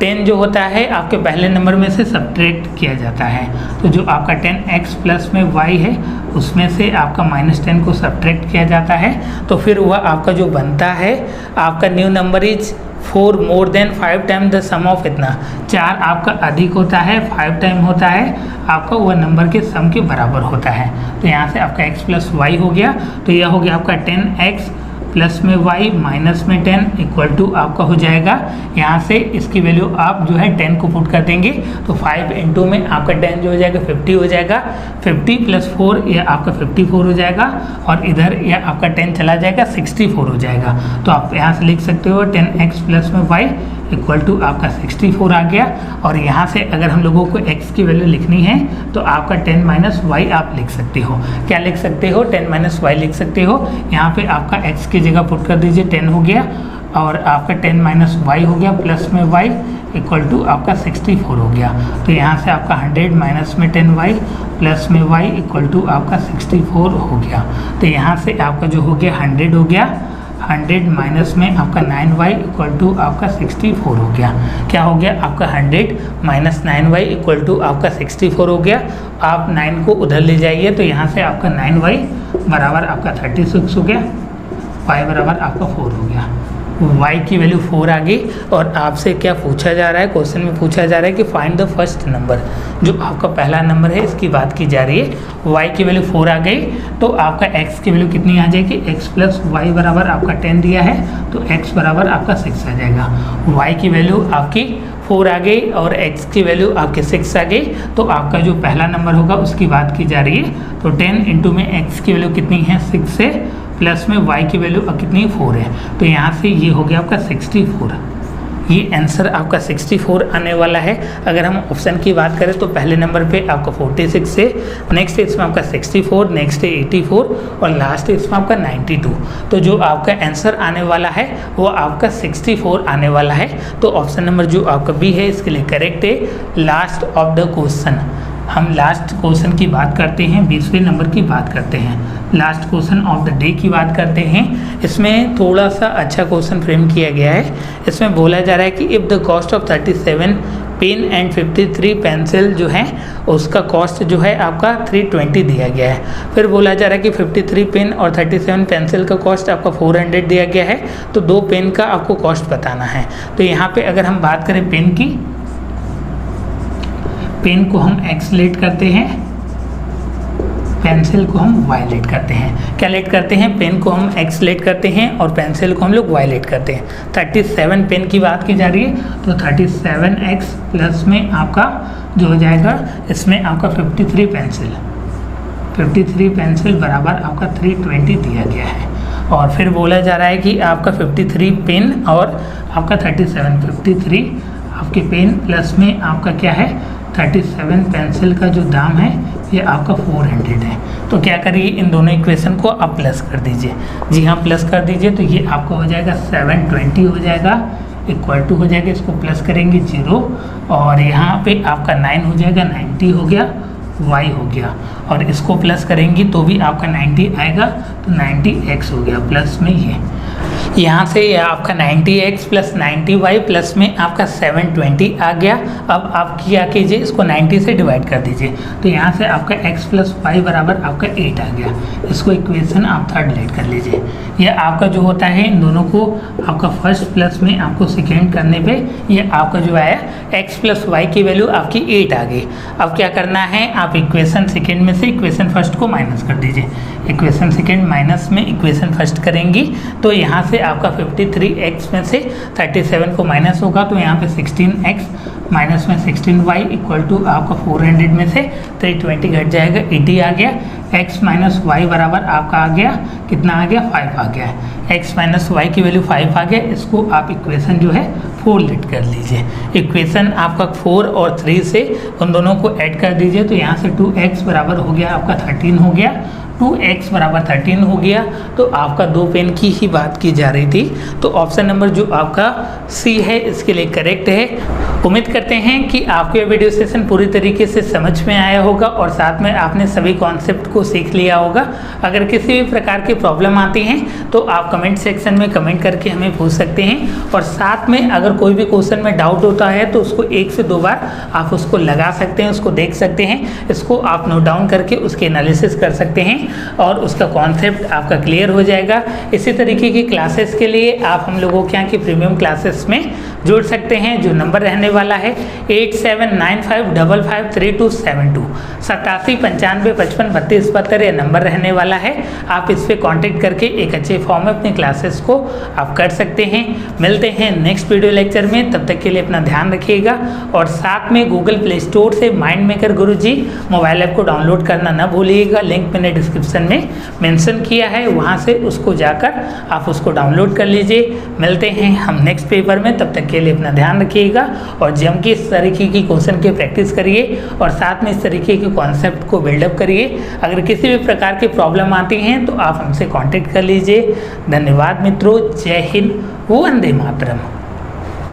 10 जो होता है आपके पहले नंबर में से सब्ट्रैक्ट किया जाता है, तो जो आपका 10x प्लस में y है उसमें से आपका -10 को सब्ट्रैक्ट किया जाता है, तो फिर वह आपका जो बनता है आपका new number is 4 more than 5 time the sum of इतना, 4 आपका अधिक होता है 5 टाइम होता है आपका वह नंबर के सम के बराबर होता है। तो यहाँ से आपका x प्लस वाई हो गया, तो यह हो गया आपका 10x प्लस में y माइनस में 10 इक्वल टू आपका हो जाएगा, यहाँ से इसकी वैल्यू आप जो है 10 को पुट कर देंगे तो 5 इंटू में आपका 10 जो हो जाएगा 50 हो जाएगा, 50 प्लस 4 यह आपका 54 हो जाएगा और इधर यह आपका 10 चला जाएगा 64 हो जाएगा। तो आप यहाँ से लिख सकते हो 10x प्लस में y इक्वल टू आपका 64 आ गया। और यहाँ से अगर हम लोगों को x की वैल्यू लिखनी है तो आपका 10 माइनस वाई आप लिख सकते हो। क्या लिख सकते हो, 10 माइनस वाई लिख सकते हो। यहाँ पे आपका x की जगह पुट कर दीजिए 10 हो गया और आपका 10 माइनस वाई हो गया प्लस में y इक्वल टू आपका 64 हो गया। तो यहाँ से आपका 100 माइनस में 10y प्लस में y इक्वल टू आपका 64 हो गया। तो यहाँ से आपका जो हो गया 100 हो गया, 100 माइनस में आपका 9y इक्वल टू आपका 64 हो गया। क्या हो गया आपका 100 माइनस 9y इक्वल टू आपका 64 हो गया। आप 9 को उधर ले जाइए तो यहाँ से आपका 9y बराबर आपका 36 हो गया, y बराबर आपका 4 हो गया। y की वैल्यू 4 आ गई और आपसे क्या पूछा जा रहा है, क्वेश्चन में पूछा जा रहा है कि फाइंड द फर्स्ट नंबर, जो आपका पहला नंबर है इसकी बात की जा रही है। y की वैल्यू 4 आ गई तो आपका x की वैल्यू कितनी आ जाएगी, x प्लस वाई बराबर आपका 10 दिया है तो x बराबर आपका 6 आ जाएगा। y की वैल्यू आपकी 4 आ गई और x की वैल्यू आपके 6 आ गई, तो आपका जो पहला नंबर होगा उसकी बात की जा रही है। तो 10 इंटू में x की वैल्यू कितनी है 6 से, प्लस में y की वैल्यू कितनी 4 है, तो यहाँ से ये हो गया आपका 64। ये आंसर आपका 64 आने वाला है। अगर हम ऑप्शन की बात करें तो पहले नंबर पे आपका 46 है, नेक्स्ट इसमें आपका 64, नेक्स्ट है 84 और लास्ट इसमें आपका 92। तो जो आपका आंसर आने वाला है वो आपका 64 आने वाला है। तो ऑप्शन नंबर जो आपका बी है इसके लिए करेक्ट है। लास्ट ऑफ द क्वेश्चन, हम लास्ट क्वेश्चन की बात करते हैं, 20वें नंबर की बात करते हैं, last question of the day की बात करते हैं। इसमें थोड़ा सा अच्छा क्वेश्चन फ्रेम किया गया है। इसमें बोला जा रहा है कि if the cost of 37 pen and 53 pencil जो है उसका कॉस्ट जो है आपका 320 दिया गया है। फिर बोला जा रहा है कि 53 पेन और 37 पेंसिल का कॉस्ट आपका 400 दिया गया है, तो 2 पेन का आपको कॉस्ट बताना है। तो यहाँ पे अगर हम बात करें पेन की, पेन को हम x लेट करते हैं, पेंसिल को हम y लेट करते हैं। क्या लेट करते हैं, पेन को हम x लेट करते हैं और पेंसिल को हम लोग y लेट करते हैं। 37 पेन की बात की जा रही है तो 37x प्लस में आपका जो हो जाएगा इसमें आपका 53 पेंसिल बराबर आपका 320 दिया गया है। और फिर बोला जा रहा है कि आपका 53 पेन और आपका 53 आपके पेन प्लस में आपका क्या है 37 पेंसिल का जो दाम है ये आपका 400 है। तो क्या करिए, इन दोनों इक्वेशन को आप प्लस कर दीजिए। जी हाँ, प्लस कर दीजिए तो ये आपका हो जाएगा 720 हो जाएगा, इक्वल टू हो जाएगा, इसको प्लस करेंगे 0 और यहाँ पे आपका 9 हो जाएगा, 90 हो गया y हो गया, और इसको प्लस करेंगी तो भी आपका 90 आएगा, तो 90x हो गया प्लस में ये। यहाँ से आपका 90x प्लस 90y प्लस में आपका 720 आ गया। अब आप क्या कीजिए, इसको 90 से डिवाइड कर दीजिए, तो यहाँ से आपका x प्लस वाई बराबर आपका 8 आ गया। इसको इक्वेशन आप थर्ड लेट कर लीजिए। यह आपका जो होता है इन दोनों को आपका फर्स्ट प्लस में आपको सेकेंड करने पे ये आपका जो आया x प्लस वाई की वैल्यू आपकी 8 आ गई। अब क्या करना है, आप इक्वेशन सेकेंड में से इक्वेशन फर्स्ट को माइनस कर दीजिए। इक्वेशन सेकेंड माइनस में इक्वेशन फर्स्ट करेंगी तो यहाँ से आपका 53x में से 37 को माइनस होगा, तो यहाँ पे 16x माइनस में 16y इक्वल टू आपका 400 में से 320 घट जाएगा, 80 आ गया। x माइनस वाई बराबर आपका आ गया कितना आ गया, 5 आ गया है। x माइनस वाई की वैल्यू 5 आ गया। इसको आप इक्वेशन जो है 4 लेट कर लीजिए। इक्वेशन आपका 4 और 3 से उन दोनों को ऐड कर दीजिए, तो यहाँ से 2x बराबर हो गया आपका 13 हो गया, 2x बराबर 13 हो गया। तो आपका 2 पेन की ही बात की जा रही थी, तो ऑप्शन नंबर जो आपका सी है इसके लिए करेक्ट है। उम्मीद करते हैं कि आपको ये वीडियो सेशन पूरी तरीके से समझ में आया होगा और साथ में आपने सभी कॉन्सेप्ट को सीख लिया होगा। अगर किसी भी प्रकार की प्रॉब्लम आती हैं तो आप कमेंट सेक्शन में कमेंट करके हमें पूछ सकते हैं, और साथ में अगर कोई भी क्वेश्चन में डाउट होता है तो उसको 1 से 2 बार आप उसको लगा सकते हैं, उसको देख सकते हैं, इसको आप नोट डाउन करके उसके एनालिसिस कर सकते हैं और उसका कॉन्सेप्ट आपका क्लियर हो जाएगा। इसी तरीके की क्लासेस के लिए आप हम लोगों के यहाँ की प्रीमियम क्लासेस में जुड़ सकते हैं, जो नंबर रहने वाला है 8795553272 8795553272 ये नंबर रहने वाला है। आप इस पर कॉन्टेक्ट करके एक अच्छे फॉर्म में अपनी क्लासेस को आप कर सकते हैं। मिलते हैं नेक्स्ट वीडियो लेक्चर में, तब तक के लिए अपना ध्यान रखिएगा और साथ में गूगल प्ले स्टोर से माइंड मेकर गुरुजी मोबाइल ऐप को डाउनलोड करना ना भूलिएगा। लिंक मैंने डिस्क्रिप्शन में मेंशन किया है, वहां से उसको जाकर आप उसको डाउनलोड कर लीजिए। मिलते हैं हम नेक्स्ट पेपर में, तब तक के लिए अपना ध्यान रखिएगा और जम के इस तरीके की क्वेश्चन की प्रैक्टिस करिए और साथ में इस तरीके के कॉन्सेप्ट को बिल्डअप करिए। अगर किसी भी प्रकार की प्रॉब्लम आती हैं तो आप हमसे कांटेक्ट कर लीजिए। धन्यवाद मित्रों, जय हिंद, वंदे मातरम।